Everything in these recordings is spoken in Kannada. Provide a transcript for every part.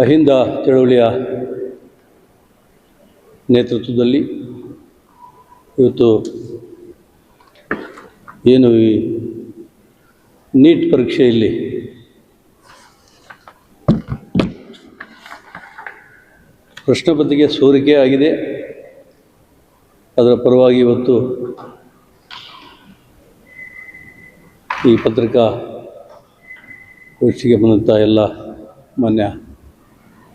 ಅಹಿಂದ ಚಳವಳಿಯ ನೇತೃತ್ವದಲ್ಲಿ ಇವತ್ತು ಏನು ಈ ನೀಟ್ ಪರೀಕ್ಷೆಯಲ್ಲಿ ಪ್ರಶ್ನೆ ಪತ್ರಿಕೆ ಸೋರಿಕೆ ಆಗಿದೆ. ಅದರ ಪರವಾಗಿ ಇವತ್ತು ಈ ಪತ್ರಿಕಾ ಗೋಷ್ಠಿಗೆ ಬಂದಂಥ ಎಲ್ಲ ಮಾನ್ಯ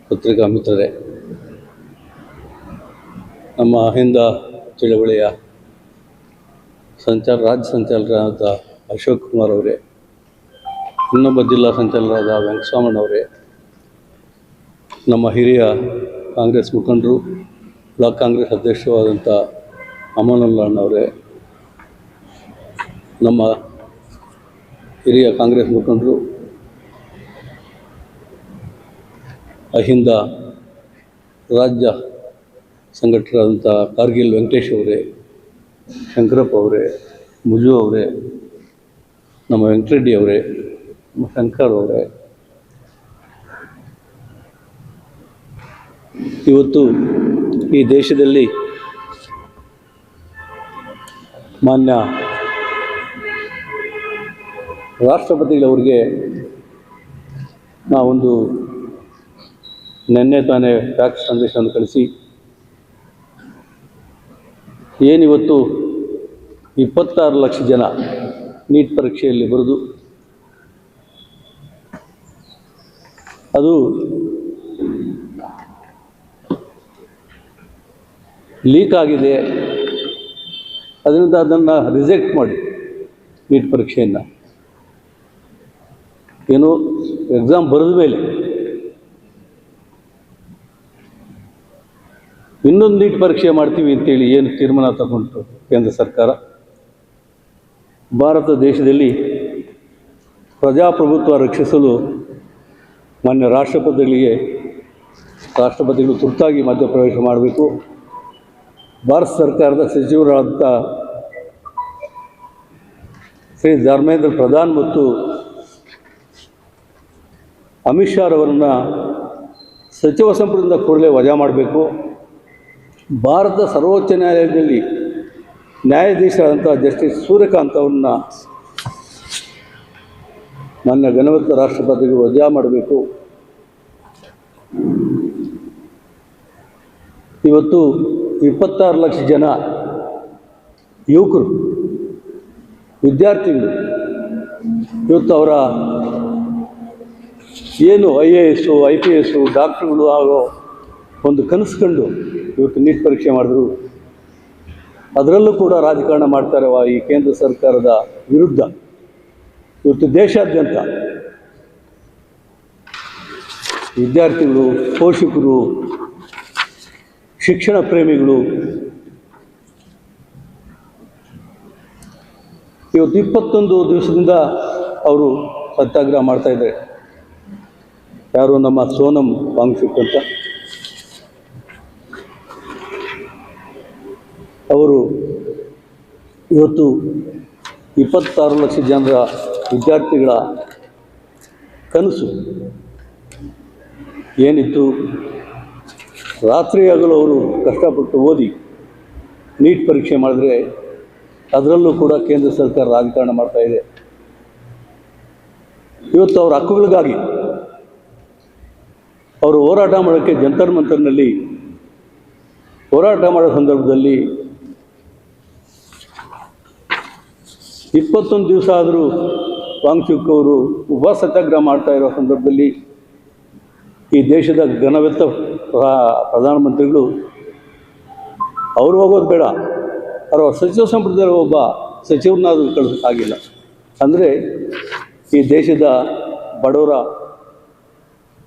ಪತ್ರಿಕಾ ಮಿತ್ರರೇ, ನಮ್ಮ ಅಹಿಂದ ಚಳವಳಿಯ ರಾಜ್ಯ ಸಂಚಾಲಕರಾದ ಅಶೋಕ್ ಕುಮಾರ್ ಅವರೇ, ಇನ್ನೊಬ್ಬ ಜಿಲ್ಲಾ ಸಂಚಾಲಕರಾದ ವೆಂಕಟಸ್ವಾಮಣ್ಣವರೇ, ನಮ್ಮ ಹಿರಿಯ ಕಾಂಗ್ರೆಸ್ ಮುಖಂಡರು, ಬ್ಲಾಕ್ ಕಾಂಗ್ರೆಸ್ ಅಧ್ಯಕ್ಷರಾದಂಥ ಅಮನುಲ್ಲಣ್ಣವರೇ, ನಮ್ಮ ಹಿರಿಯ ಕಾಂಗ್ರೆಸ್ ಮುಖಂಡರು, ಅಹಿಂದ ರಾಜ್ಯ ಸಂಘಟಕರಾದಂಥ ಕಾರ್ಗಿಲ್ ವೆಂಕಟೇಶ್ ಅವರೇ, ಶಂಕರಪ್ಪ ಅವರೇ, ಮುಜು ಅವರೇ, ನಮ್ಮ ವೆಂಕಟರೆಡ್ಡಿ ಅವರೇ, ನಮ್ಮ ಶಂಕರ್ ಅವರೇ, ಇವತ್ತು ಈ ದೇಶದಲ್ಲಿ ಮಾನ್ಯ ರಾಷ್ಟ್ರಪತಿಗಳವರಿಗೆ ನಾವೊಂದು ನಿನ್ನೆ ತಾನೇ ಫ್ಯಾಕ್ಸ್ ಸಂದೇಶವನ್ನು ಕಳಿಸಿ ಏನಿವತ್ತು 26 ಲಕ್ಷ ಜನ ನೀಟ್ ಪರೀಕ್ಷೆಯಲ್ಲಿ ಬರೆದು ಅದು ಲೀಕ್ ಆಗಿದೆ, ಅದರಿಂದ ಅದನ್ನು ರಿಜೆಕ್ಟ್ ಮಾಡಿ ನೀಟ್ ಪರೀಕ್ಷೆಯನ್ನು ಏನು ಎಕ್ಸಾಮ್ ಬರೆದ ಮೇಲೆ ಇನ್ನೊಂದು ನೀಟ್ ಪರೀಕ್ಷೆ ಮಾಡ್ತೀವಿ ಅಂತೇಳಿ ಏನು ತೀರ್ಮಾನ ತಗೊಂಡು ಕೇಂದ್ರ ಸರ್ಕಾರ, ಭಾರತ ದೇಶದಲ್ಲಿ ಪ್ರಜಾಪ್ರಭುತ್ವ ರಕ್ಷಿಸಲು ಮಾನ್ಯ ರಾಷ್ಟ್ರಪತಿಗಳು ತುರ್ತಾಗಿ ಮಧ್ಯಪ್ರವೇಶ ಮಾಡಬೇಕು. ಭಾರತ ಸರ್ಕಾರದ ಸಚಿವರಾದಂಥ ಶ್ರೀ ಧರ್ಮೇಂದ್ರ ಪ್ರಧಾನ್ ಮತ್ತು ಅಮಿತ್ ಶಾ ಅವರನ್ನು ಸಚಿವ ಸಂಪುಟದಿಂದ ಕೂಡಲೇ ವಜಾ ಮಾಡಬೇಕು. ಭಾರತ ಸರ್ವೋಚ್ಚ ನ್ಯಾಯಾಲಯದಲ್ಲಿ ನ್ಯಾಯಾಧೀಶರಾದಂಥ ಜಸ್ಟಿಸ್ ಸೂರ್ಯಕಾಂತ್ ಅವರನ್ನು ಮಾನ್ಯ ಘನವಂತ ರಾಷ್ಟ್ರಪತಿಗಳು ವಜಾ ಮಾಡಬೇಕು. ಇವತ್ತು 26 ಲಕ್ಷ ಜನ ಯುವಕರು, ವಿದ್ಯಾರ್ಥಿಗಳು ಇವತ್ತು ಅವರ ಏನು IAS, IPS ಡಾಕ್ಟ್ರುಗಳು ಆಗೋ ಒಂದು ಕನಸು ಕಂಡು ಇವತ್ತು ನೀಟ್ ಪರೀಕ್ಷೆ ಮಾಡಿದ್ರು. ಅದರಲ್ಲೂ ಕೂಡ ರಾಜಕಾರಣ ಮಾಡ್ತಾರೆ ಈ ಕೇಂದ್ರ ಸರ್ಕಾರದ ವಿರುದ್ಧ. ಇವತ್ತು ದೇಶಾದ್ಯಂತ ವಿದ್ಯಾರ್ಥಿಗಳು, ಪೋಷಕರು, ಶಿಕ್ಷಣ ಪ್ರೇಮಿಗಳು ಇವತ್ತು 21 ದಿವಸದಿಂದ ಅವರು ಸತ್ಯಾಗ್ರಹ ಮಾಡ್ತಾಯಿದ್ದಾರೆ. ಯಾರು ನಮ್ಮ ಸೋನಂ ವಾಂಗ್ಚುಕ್ ಅಂತ, ಅವರು ಇವತ್ತು 26 ಲಕ್ಷ ಜನರ ವಿದ್ಯಾರ್ಥಿಗಳ ಕನಸು ಏನಿತ್ತು, ರಾತ್ರಿ ಹಗಲು ಅವರು ಕಷ್ಟಪಟ್ಟು ಓದಿ ನೀಟ್ ಪರೀಕ್ಷೆ ಮಾಡಿದ್ರೆ ಅದರಲ್ಲೂ ಕೂಡ ಕೇಂದ್ರ ಸರ್ಕಾರ ರಾಜಕಾರಣ ಮಾಡ್ತಾಯಿದೆ. ಇವತ್ತು ಅವರ ಹಕ್ಕುಗಳಿಗಾಗಿ ಅವರು ಹೋರಾಟ ಮಾಡೋಕ್ಕೆ ಜಂತರ್ ಮಂತರ್ನಲ್ಲಿ ಹೋರಾಟ ಮಾಡೋ ಸಂದರ್ಭದಲ್ಲಿ 21 ದಿವಸ ಆದರೂ ವಾಂಗ್ಚುಕ್ ಅವರು ಉಪವಾಸ ಸತ್ಯಾಗ್ರಹ ಮಾಡ್ತಾ ಇರೋ ಸಂದರ್ಭದಲ್ಲಿ ಈ ದೇಶದ ಘನವೆತ್ತ ಪ್ರಧಾನಮಂತ್ರಿಗಳು ಅವರು ಹೋಗೋದು ಬೇಡ, ಅವರ ಸಚಿವ ಸಂಪುಟದಲ್ಲಿ ಒಬ್ಬ ಸಚಿವರನ್ನಾದರೂ ಕಳಿಸೋಕ್ಕಾಗಿಲ್ಲ. ಅಂದರೆ ಈ ದೇಶದ ಬಡವರ,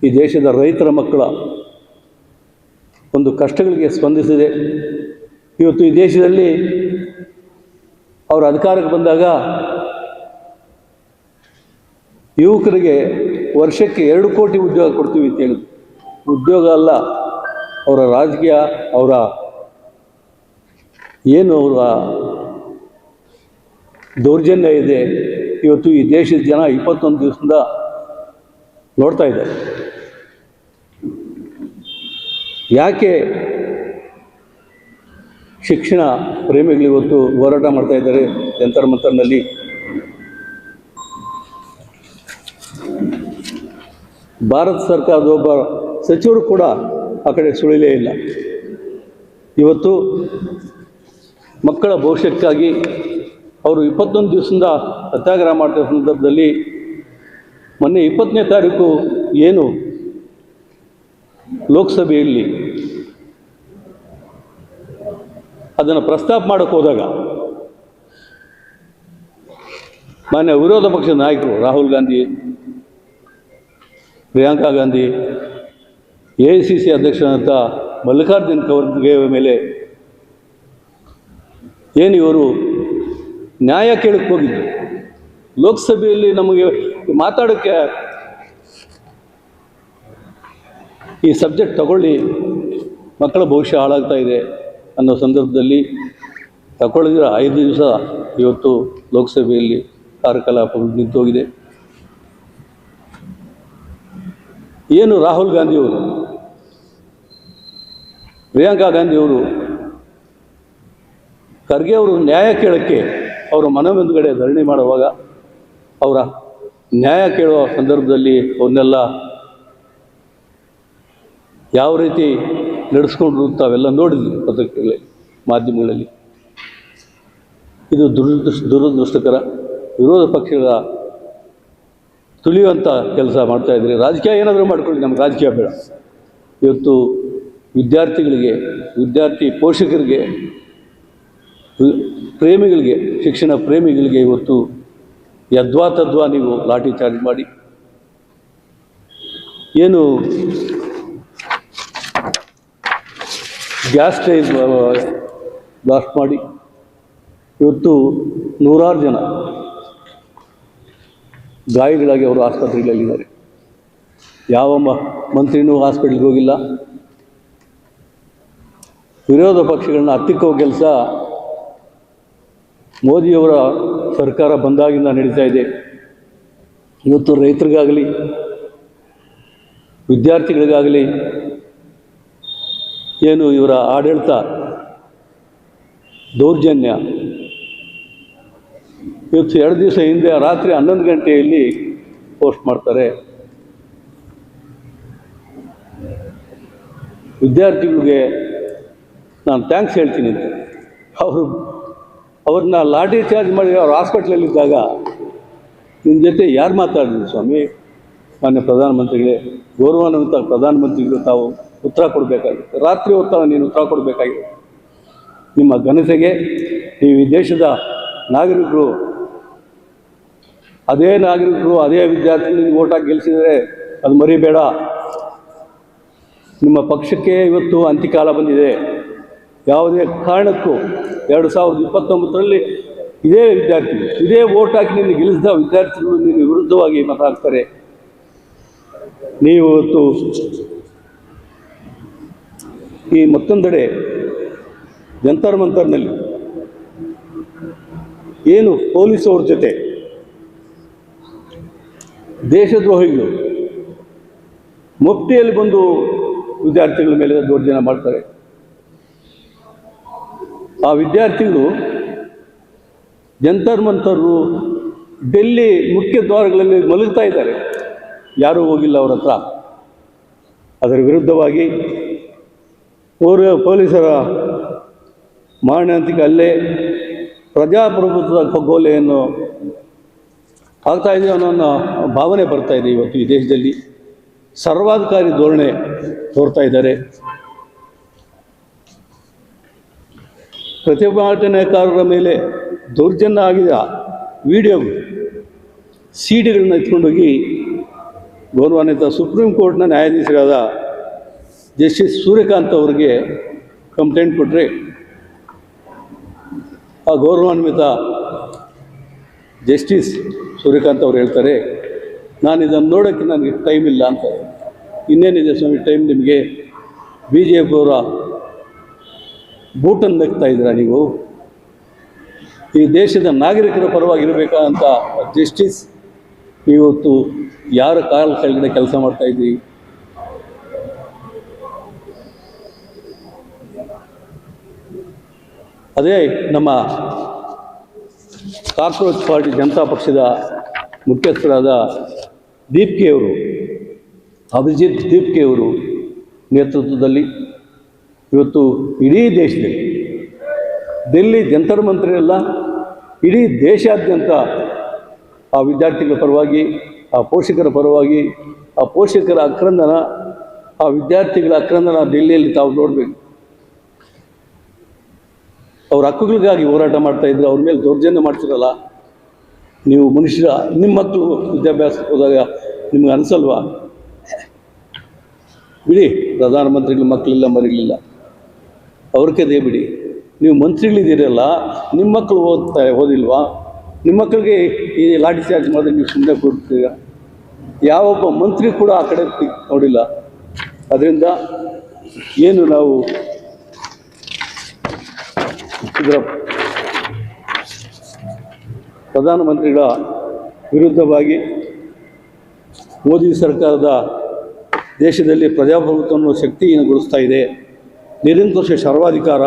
ಈ ದೇಶದ ರೈತರ ಮಕ್ಕಳ ಒಂದು ಕಷ್ಟಗಳಿಗೆ ಸ್ಪಂದಿಸಿದೆ. ಇವತ್ತು ಈ ದೇಶದಲ್ಲಿ ಅವರು ಅಧಿಕಾರಕ್ಕೆ ಬಂದಾಗ ಯುವಕರಿಗೆ ವರ್ಷಕ್ಕೆ 2 ಕೋಟಿ ಉದ್ಯೋಗ ಕೊಡ್ತೀವಿ ಅಂತ ಹೇಳಿದ್ರು. ಉದ್ಯೋಗ ಅಲ್ಲ, ಅವರ ರಾಜಕೀಯ, ಅವರ ಏನು ಅವರ ದೌರ್ಜನ್ಯ ಇದೆ. ಇವತ್ತು ಈ ದೇಶದ ಜನ 21 ದಿವಸದಿಂದ ನೋಡ್ತಾ ಇದ್ದಾರೆ. ಯಾಕೆ ಶಿಕ್ಷಣ ಪ್ರೇಮಿಗಳು ಇವತ್ತು ಹೋರಾಟ ಮಾಡ್ತಾ ಇದ್ದಾರೆ ಜಂತರ್ ಮಂತರ್ನಲ್ಲಿ? ಭಾರತ ಸರ್ಕಾರದ ಒಬ್ಬ ಸಚಿವರು ಕೂಡ ಆ ಕಡೆ ಸುಳಿಲೇ ಇಲ್ಲ. ಇವತ್ತು ಮಕ್ಕಳ ಭವಿಷ್ಯಕ್ಕಾಗಿ ಅವರು 21 ದಿವಸದಿಂದ ಸತ್ಯಾಗ್ರಹ ಮಾಡ್ತಿರೋ ಸಂದರ್ಭದಲ್ಲಿ ಮೊನ್ನೆ 20ನೇ ತಾರೀಕು ಏನು ಲೋಕಸಭೆಯಲ್ಲಿ ಅದನ್ನು ಪ್ರಸ್ತಾಪ ಮಾಡೋಕ್ಕೆ ಹೋದಾಗ ಮಾನ್ಯ ವಿರೋಧ ಪಕ್ಷದ ನಾಯಕರು ರಾಹುಲ್ ಗಾಂಧಿ, ಪ್ರಿಯಾಂಕಾ ಗಾಂಧಿ, AICC ಅಧ್ಯಕ್ಷರಾದಂಥ ಮಲ್ಲಿಕಾರ್ಜುನ್ ಖರ್ಗೆ ಮೇಲೆ ಏನು ಇವರು ನ್ಯಾಯ ಕೇಳಕ್ಕೆ ಹೋಗಿದ್ದು, ಲೋಕಸಭೆಯಲ್ಲಿ ನಮಗೆ ಮಾತಾಡೋಕ್ಕೆ ಈ ಸಬ್ಜೆಕ್ಟ್ ತಗೊಳ್ಳಿ, ಮಕ್ಕಳ ಭವಿಷ್ಯ ಹಾಳಾಗ್ತಾ ಇದೆ ಅನ್ನೋ ಸಂದರ್ಭದಲ್ಲಿ ತಗೊಳ್ಳಿದ್ರೆ 5 ದಿವಸ ಇವತ್ತು ಲೋಕಸಭೆಯಲ್ಲಿ ಕಾರ್ಯಕಲಾಪಗಳು ನಿಂತೋಗಿದೆ. ಏನು ರಾಹುಲ್ ಗಾಂಧಿಯವರು, ಪ್ರಿಯಾಂಕಾ ಗಾಂಧಿಯವರು ಖರ್ಗೆ ಅವರು ನ್ಯಾಯ ಕೇಳೋಕ್ಕೆ ಅವರ ಮನೆ ಮುಂದುಗಡೆ ಧರಣಿ ಮಾಡುವಾಗ ಅವರ ನ್ಯಾಯ ಕೇಳುವ ಸಂದರ್ಭದಲ್ಲಿ ಅವನ್ನೆಲ್ಲ ಯಾವ ರೀತಿ ನಡೆಸ್ಕೊಂಡ್ರು ತಾವೆಲ್ಲ ನೋಡಿದ್ವಿ ಪತ್ರಿಕೆಗಳಲ್ಲಿ, ಮಾಧ್ಯಮಗಳಲ್ಲಿ. ಇದು ದುರದೃಷ್ಟಕರ. ವಿರೋಧ ಪಕ್ಷಗಳ ತುಳಿಯುವಂಥ ಕೆಲಸ ಮಾಡ್ತಾಯಿದ್ರಿ. ರಾಜಕೀಯ ಏನಾದರೂ ಮಾಡ್ಕೊಳ್ಳಿ, ನಮ್ಗೆ ರಾಜಕೀಯ ಬೇಡ. ಇವತ್ತು ವಿದ್ಯಾರ್ಥಿಗಳಿಗೆ, ವಿದ್ಯಾರ್ಥಿ ಪೋಷಕರಿಗೆ, ಪ್ರೇಮಿಗಳಿಗೆ, ಶಿಕ್ಷಣ ಪ್ರೇಮಿಗಳಿಗೆ ಇವತ್ತು ಯದ್ವಾ ನೀವು ಲಾಠಿ ಚಾರ್ಜ್ ಮಾಡಿ ಏನು ಗ್ಯಾಸ್ ಟ್ರೈನ್ ಬ್ಲಾಸ್ಟ್ ಮಾಡಿ ಇವತ್ತು 100 ಜನ ಗಾಯಗಳಾಗಿ ಅವರು ಆಸ್ಪತ್ರೆಗಳಲ್ಲಿದ್ದಾರೆ. ಯಾವ ಮಂತ್ರಿನೂ ಹಾಸ್ಪಿಟ್ಲಿಗೆ ಹೋಗಿಲ್ಲ. ವಿರೋಧ ಪಕ್ಷಗಳನ್ನ ಹತ್ತಿಕ್ಕೋ ಕೆಲಸ ಮೋದಿಯವರ ಸರ್ಕಾರ ಬಂದಾಗಿಂದ ನಡೀತಾ ಇದೆ. ಇವತ್ತು ರೈತರಿಗಾಗಲಿ, ವಿದ್ಯಾರ್ಥಿಗಳಿಗಾಗಲಿ ಏನು ಇವರ ಆಡಳಿತ ದೌರ್ಜನ್ಯ. ಇವತ್ತು 2 ದಿವಸ ಹಿಂದೆ ರಾತ್ರಿ 11 ಗಂಟೆಯಲ್ಲಿ ಪೋಸ್ಟ್ ಮಾಡ್ತಾರೆ. ವಿದ್ಯಾರ್ಥಿಗಳಿಗೆ ನಾನು ಥ್ಯಾಂಕ್ಸ್ ಹೇಳ್ತೀನಿ ಅಂತ. ಅವ್ರನ್ನ ಲಾಠಿ ಚಾರ್ಜ್ ಮಾಡಿ ಅವ್ರು ಹಾಸ್ಪಿಟ್ಲಲ್ಲಿದ್ದಾಗ ನಿಮ್ಮ ಜೊತೆ ಯಾರು ಮಾತಾಡಿದ್ರು ಸ್ವಾಮಿ? ಮಾನ್ಯ ಪ್ರಧಾನಮಂತ್ರಿಗಳೇ, ಗೌರವಾನ್ವಿತ ಪ್ರಧಾನಮಂತ್ರಿಗಳು ತಾವು ಉತ್ತರ ಕೊಡಬೇಕಾಗಿತ್ತು. ರಾತ್ರಿ ಹೊತ್ತಾಗ ನೀನು ಉತ್ತರ ಕೊಡಬೇಕಾಗಿತ್ತು. ನಿಮ್ಮ ಘನತೆಗೆ ನೀವು ಈ ದೇಶದ ನಾಗರಿಕರು, ಅದೇ ನಾಗರಿಕರು, ಅದೇ ವಿದ್ಯಾರ್ಥಿಗಳಿಗೆ ಓಟ್ ಹಾಕಿ ಗೆಲ್ಲಿಸಿದರೆ ಅದು ಮರಿಬೇಡ. ನಿಮ್ಮ ಪಕ್ಷಕ್ಕೆ ಇವತ್ತು ಅಂತ್ಯಕಾಲ ಬಂದಿದೆ. ಯಾವುದೇ ಕಾರಣಕ್ಕೂ 2029ರಲ್ಲಿ ಇದೇ ವಿದ್ಯಾರ್ಥಿಗಳು, ಇದೇ ಓಟ್ ಹಾಕಿ ನೀನು ಗೆಲ್ಲಿಸಿದ ವಿದ್ಯಾರ್ಥಿಗಳು ನೀನು ವಿರುದ್ಧವಾಗಿ ಮತ ಹಾಕ್ತಾರೆ. ನೀವು ಇವತ್ತು ಈ ಮತ್ತೊಂದೆಡೆ ಜಂತರ್ ಮಂತರ್ನಲ್ಲಿ ಏನು ಪೊಲೀಸವ್ರ ಜೊತೆ ದೇಶದ್ರೋಹಿಗಳು ಮುಫ್ತಿಯಲ್ಲಿ ಬಂದು ವಿದ್ಯಾರ್ಥಿಗಳ ಮೇಲೆ ದೌರ್ಜನ್ಯ ಮಾಡ್ತಾರೆ. ಆ ವಿದ್ಯಾರ್ಥಿಗಳು ಜಂತರ್ ಮಂತರು ಡೆಲ್ಲಿ ಮುಖ್ಯ ದ್ವಾರಗಳಲ್ಲಿ ಮಲಗ್ತಾ ಇದ್ದಾರೆ, ಯಾರೂ ಹೋಗಿಲ್ಲ ಅವ್ರ ಹತ್ರ. ಅದರ ವಿರುದ್ಧವಾಗಿ ಪೊಲೀಸರ ಮಾರಣಾಂತಿಕ ಹಲ್ಲೆ, ಪ್ರಜಾಪ್ರಭುತ್ವದ ಖಗೋಲೆಯನ್ನು ಆಗ್ತಾ ಇದೆ ಅನ್ನೋ ಭಾವನೆ ಬರ್ತಾ ಇದೆ. ಇವತ್ತು ಈ ದೇಶದಲ್ಲಿ ಸರ್ವಾಧಿಕಾರಿ ಧೋರಣೆ ತೋರ್ತಾ ಇದ್ದಾರೆ. ಪ್ರತಿಭಟನಾಕಾರರ ಮೇಲೆ ದೌರ್ಜನ್ಯ ಆಗಿದ ವಿಡಿಯೋ ಸಿಡಿಗಳನ್ನ ಎತ್ಕೊಂಡೋಗಿ ಗೌರವಾನ್ವಿತ ಸುಪ್ರೀಂ ಕೋರ್ಟ್ನ ನ್ಯಾಯಾಧೀಶರಾದ ಜಸ್ಟಿಸ್ ಸೂರ್ಯಕಾಂತ್ ಅವರಿಗೆ ಕಂಪ್ಲೇಂಟ್ ಕೊಟ್ಟರೆ, ಆ ಗೌರವಾನ್ವಿತ ಜಸ್ಟಿಸ್ ಸೂರ್ಯಕಾಂತ್ ಅವರು ಹೇಳ್ತಾರೆ, ನಾನು ಇದನ್ನು ನೋಡೋಕ್ಕೆ ನನಗೆ ಟೈಮ್ ಇಲ್ಲ ಅಂತ. ಇನ್ನೇನಿದೆ ಸ್ವಾಮಿ ಟೈಮ್ ನಿಮಗೆ? BJP ಅವರ ಬೂಟನ್ನು ನೆಕ್ತಾ ಇದ್ದೀರಾ ನೀವು? ಈ ದೇಶದ ನಾಗರಿಕರ ಪರವಾಗಿರಬೇಕಾದಂಥ ಜಸ್ಟಿಸ್ ಇವತ್ತು ಯಾರ ಕಾಲ ಕೆಳಗಡೆ ಕೆಲಸ ಮಾಡ್ತಾಯಿದ್ದೀರಿ? ಅದೇ ನಮ್ಮ ಕಾಕ್ರೋಚ್ ಪಾರ್ಟಿ ಜನತಾ ಪಕ್ಷದ ಮುಖ್ಯಸ್ಥರಾದ ದೀಪ್ಕಿಯವರು, ಅಭಿಜಿತ್ ದೀಪ್ಕಿಯವರು ನೇತೃತ್ವದಲ್ಲಿ ಇವತ್ತು ಇಡೀ ದೇಶದಲ್ಲಿ, ದಿಲ್ಲಿ ಜಂತರ್ ಮಂತರೆಲ್ಲ ಇಡೀ ದೇಶಾದ್ಯಂತ ಆ ವಿದ್ಯಾರ್ಥಿಗಳ ಪರವಾಗಿ, ಆ ಪೋಷಕರ ಪರವಾಗಿ, ಆ ಪೋಷಕರ ಆಕ್ರಂದನ, ಆ ವಿದ್ಯಾರ್ಥಿಗಳ ಆಕ್ರಂದನ ದಿಲ್ಲಿಯಲ್ಲಿ ತಾವು ನೋಡಬೇಕು. ಅವ್ರ ಹಕ್ಕುಗಳಿಗಾಗಿ ಹೋರಾಟ ಮಾಡ್ತಾಯಿದ್ರು, ಅವ್ರ ಮೇಲೆ ದೌರ್ಜನ್ಯ ಮಾಡ್ತಿರಲ್ಲ. ನೀವು ಮನುಷ್ಯರ, ನಿಮ್ಮ ಮಕ್ಕಳು ವಿದ್ಯಾಭ್ಯಾಸಕ್ಕೆ ಹೋದಾಗ ನಿಮ್ಗೆ ಅನಿಸಲ್ವಾ? ಬಿಡಿ, ಪ್ರಧಾನಮಂತ್ರಿಗಳ ಮಕ್ಕಳಿಲ್ಲ ಮರಿಗಳಿಲ್ಲ, ಅವ್ರ ಕದೇ ಬಿಡಿ. ನೀವು ಮಂತ್ರಿಗಳಿದ್ದೀರಲ್ಲ, ನಿಮ್ಮ ಮಕ್ಕಳು ಓದಿಲ್ವಾ? ನಿಮ್ಮ ಮಕ್ಕಳಿಗೆ ಈ ಲಾಠಿ ಚಾರ್ಜ್ ಮಾಡಿದ್ರೆ ನೀವು ಸುಮ್ಮನೆ ಕೂರ್ತೀರ? ಯಾವೊಬ್ಬ ಮಂತ್ರಿ ಕೂಡ ಆ ಕಡೆ ನೋಡಿಲ್ಲ. ಅದರಿಂದ ಏನು ನಾವು ಇದರ ಪ್ರಧಾನಮಂತ್ರಿಗಳ ವಿರುದ್ಧವಾಗಿ ಮೋದಿ ಸರ್ಕಾರದ ದೇಶದಲ್ಲಿ ಪ್ರಜಾಪ್ರಭುತ್ವವನ್ನು ಶಕ್ತಿಹೀನಗೊಳಿಸ್ತಾ ಇದೆ, ನಿರಂಕುಶ ಸರ್ವಾಧಿಕಾರ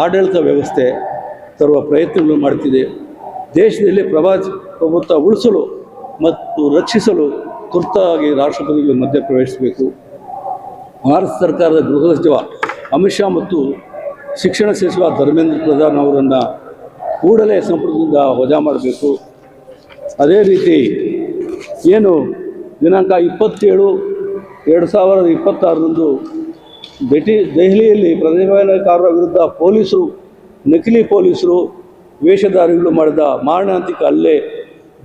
ಆಡಳಿತ ವ್ಯವಸ್ಥೆ ತರುವ ಪ್ರಯತ್ನಗಳು ಮಾಡ್ತಿದೆ. ದೇಶದಲ್ಲಿ ಪ್ರಭುತ್ವ ಉಳಿಸಲು ಮತ್ತು ರಕ್ಷಿಸಲು ತುರ್ತಾಗಿ ರಾಷ್ಟ್ರಪತಿಗಳು ಮಧ್ಯಪ್ರವೇಶಿಸಬೇಕು. ಭಾರತ ಸರ್ಕಾರದ ಗೃಹ ಸಚಿವ ಅಮಿತ್ ಶಾ ಮತ್ತು ಶಿಕ್ಷಣ ಸಚಿವ ಧರ್ಮೇಂದ್ರ ಪ್ರಧಾನ್ ಅವರನ್ನು ಕೂಡಲೇ ಸಂಪುಟದಿಂದ ವಜಾ ಮಾಡಬೇಕು. ಅದೇ ರೀತಿ ಏನು ದಿನಾಂಕ 27/2026 ದೆಹಲಿಯಲ್ಲಿ ಪ್ರತಿಭಟನಾಕಾರರ ವಿರುದ್ಧ ಪೊಲೀಸರು, ನಕಲಿ ಪೊಲೀಸರು, ವೇಷಧಾರಿಗಳು ಮಾಡಿದ ಮಾರಣಾಂತಿಕ ಹಲ್ಲೆ,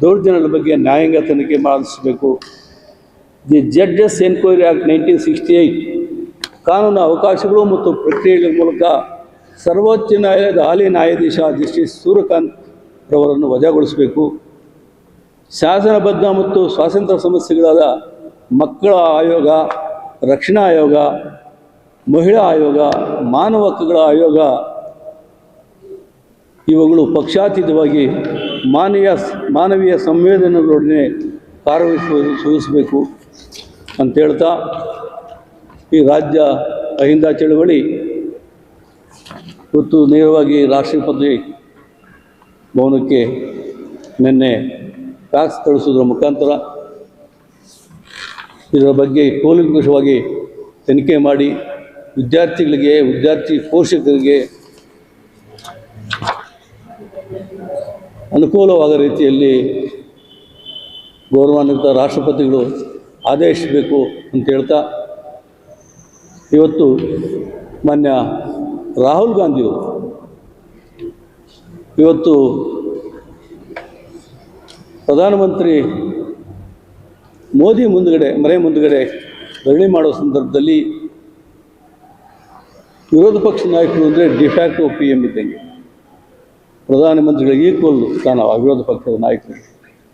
ದೌರ್ಜನ್ಯದ ಬಗ್ಗೆ ನ್ಯಾಯಾಂಗ ತನಿಖೆ ಮಾಡಿಸಬೇಕು. ದಿ ಜಡ್ಜಸ್ ಎನ್ಕ್ವೈರಿ ಆ್ಯಕ್ಟ್ 1968 ಕಾನೂನು ಅವಕಾಶಗಳು ಮತ್ತು ಪ್ರಕ್ರಿಯೆಗಳ ಮೂಲಕ ಸರ್ವೋಚ್ಚ ನ್ಯಾಯಾಲಯದ ಹಾಲಿ ನ್ಯಾಯಾಧೀಶ ಜಸ್ಟಿಸ್ ಸೂರ್ಯಕಾಂತ್ ರವರನ್ನು ವಜಾಗೊಳಿಸಬೇಕು. ಶಾಸನಬದ್ಧ ಮತ್ತು ಸ್ವಾತಂತ್ರ್ಯ ಸಮಸ್ಯೆಗಳಾದ ಮಕ್ಕಳ ಆಯೋಗ, ರಕ್ಷಣಾ ಆಯೋಗ, ಮಹಿಳಾ ಆಯೋಗ, ಮಾನವ ಹಕ್ಕುಗಳ ಆಯೋಗ ಇವುಗಳು ಪಕ್ಷಾತೀತವಾಗಿ ಮಾನವೀಯ ಸಂವೇದನೆಗಳೊಡನೆ ಕಾರ್ಯನಿರ್ವಹಿಸಬೇಕು ಅಂತ ಹೇಳ್ತಾ, ಈ ರಾಜ್ಯ ಅಹಿಂದ ಚಳವಳಿ ಇವತ್ತು ನೇರವಾಗಿ ರಾಷ್ಟ್ರಪತಿ ಭವನಕ್ಕೆ ನಿನ್ನೆ ಫ್ಯಾಕ್ಸ್ ಕಳಿಸೋದ್ರ ಮುಖಾಂತರ ಇದರ ಬಗ್ಗೆ ಕೂಲಂಕಷವಾಗಿ ತನಿಖೆ ಮಾಡಿ ವಿದ್ಯಾರ್ಥಿಗಳಿಗೆ, ವಿದ್ಯಾರ್ಥಿ ಪೋಷಕರಿಗೆ ಅನುಕೂಲವಾದ ರೀತಿಯಲ್ಲಿ ಗೌರವಾನ್ವಿತ ರಾಷ್ಟ್ರಪತಿಗಳು ಆದೇಶಿಸಬೇಕು ಅಂತ ಹೇಳ್ತಾ, ಇವತ್ತು ಮಾನ್ಯ ರಾಹುಲ್ ಗಾಂಧಿಯವರು ಇವತ್ತು ಪ್ರಧಾನಮಂತ್ರಿ ಮೋದಿ ಮನೆ ಮುಂದುಗಡೆ ಧರಣಿ ಮಾಡೋ ಸಂದರ್ಭದಲ್ಲಿ ವಿರೋಧ ಪಕ್ಷ ನಾಯಕರು ಅಂದರೆ ಡಿಫ್ಯಾಕ್ಟೋ PM ಇದ್ದಂಗೆ, ಪ್ರಧಾನಮಂತ್ರಿಗಳಿಗೆ ಈಕ್ವಲ್ ಸ್ಥಾನ ವಿರೋಧ ಪಕ್ಷದ ನಾಯಕರು.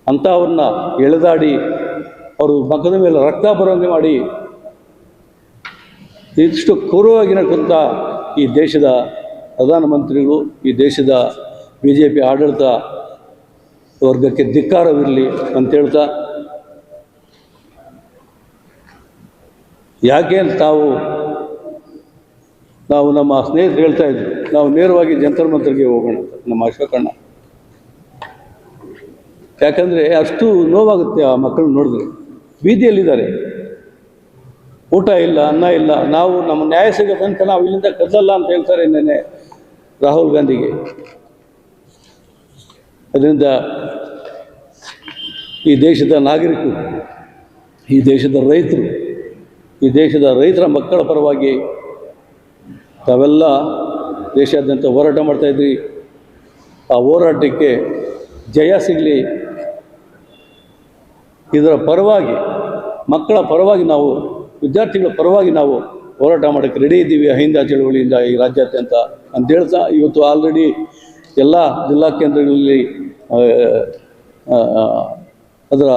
ಅಂಥವ್ರನ್ನ ಎಳೆದಾಡಿ ಅವರು ಮಕ್ಕದ ಮೇಲೆ ರಕ್ತ ಬರುವಂಗೆ ಮಾಡಿ ಇಷ್ಟು ಕ್ರೂರವಾಗಿ ನಡ್ಕೊಂತ ಈ ದೇಶದ ಪ್ರಧಾನಮಂತ್ರಿಗಳು, ಈ ದೇಶದ BJP ಆಡಳಿತ ವರ್ಗಕ್ಕೆ ಧಿಕ್ಕಾರವಿರಲಿ ಅಂತ ಹೇಳ್ತಾ, ಯಾಕೆ ನಾವು ನಮ್ಮ ಸ್ನೇಹಿತರು ಹೇಳ್ತಾ ಇದ್ವಿ, ನಾವು ನೇರವಾಗಿ ಜಂತರ್ ಮಂತರ್ಗೆ ಹೋಗೋಣ ಅಂತ, ನಮ್ಮ ಅಶೋಕಣ್ಣ. ಯಾಕಂದರೆ ಅಷ್ಟು ನೋವಾಗುತ್ತೆ ಆ ಮಕ್ಕಳು ನೋಡಿದ್ರೆ. ಬೀದಿಯಲ್ಲಿದ್ದಾರೆ, ಊಟ ಇಲ್ಲ, ಅನ್ನ ಇಲ್ಲ, ನಾವು ನಮ್ಮ ನ್ಯಾಯ ಸಿಗೋ ತನಕ ನಾವು ಇಲ್ಲಿಂದ ಕದಲಲ್ಲ ಅಂತ ಹೇಳ್ತಾರೆ ನೆನ್ನೆ ರಾಹುಲ್ ಗಾಂಧಿಗೆ. ಅದರಿಂದ ಈ ದೇಶದ ನಾಗರಿಕರು, ಈ ದೇಶದ ರೈತರು, ಈ ದೇಶದ ರೈತರ ಮಕ್ಕಳ ಪರವಾಗಿ ತಾವೆಲ್ಲ ದೇಶಾದ್ಯಂತ ಹೋರಾಟ ಮಾಡ್ತಾಯಿದ್ರಿ. ಆ ಹೋರಾಟಕ್ಕೆ ಜಯ ಸಿಗಲಿ. ಇದರ ಪರವಾಗಿ, ಮಕ್ಕಳ ಪರವಾಗಿ ನಾವು, ವಿದ್ಯಾರ್ಥಿಗಳ ಪರವಾಗಿ ನಾವು ಹೋರಾಟ ಮಾಡೋಕ್ಕೆ ರೆಡಿ ಇದ್ದೀವಿ ಅಹಿಂದ ಚಳವಳಿಯಿಂದ ಈ ರಾಜ್ಯಾದ್ಯಂತ ಅಂತ ಹೇಳ್ತಾ, ಇವತ್ತು ಆಲ್ರೆಡಿ ಎಲ್ಲ ಜಿಲ್ಲಾ ಕೇಂದ್ರಗಳಲ್ಲಿ ಅದರ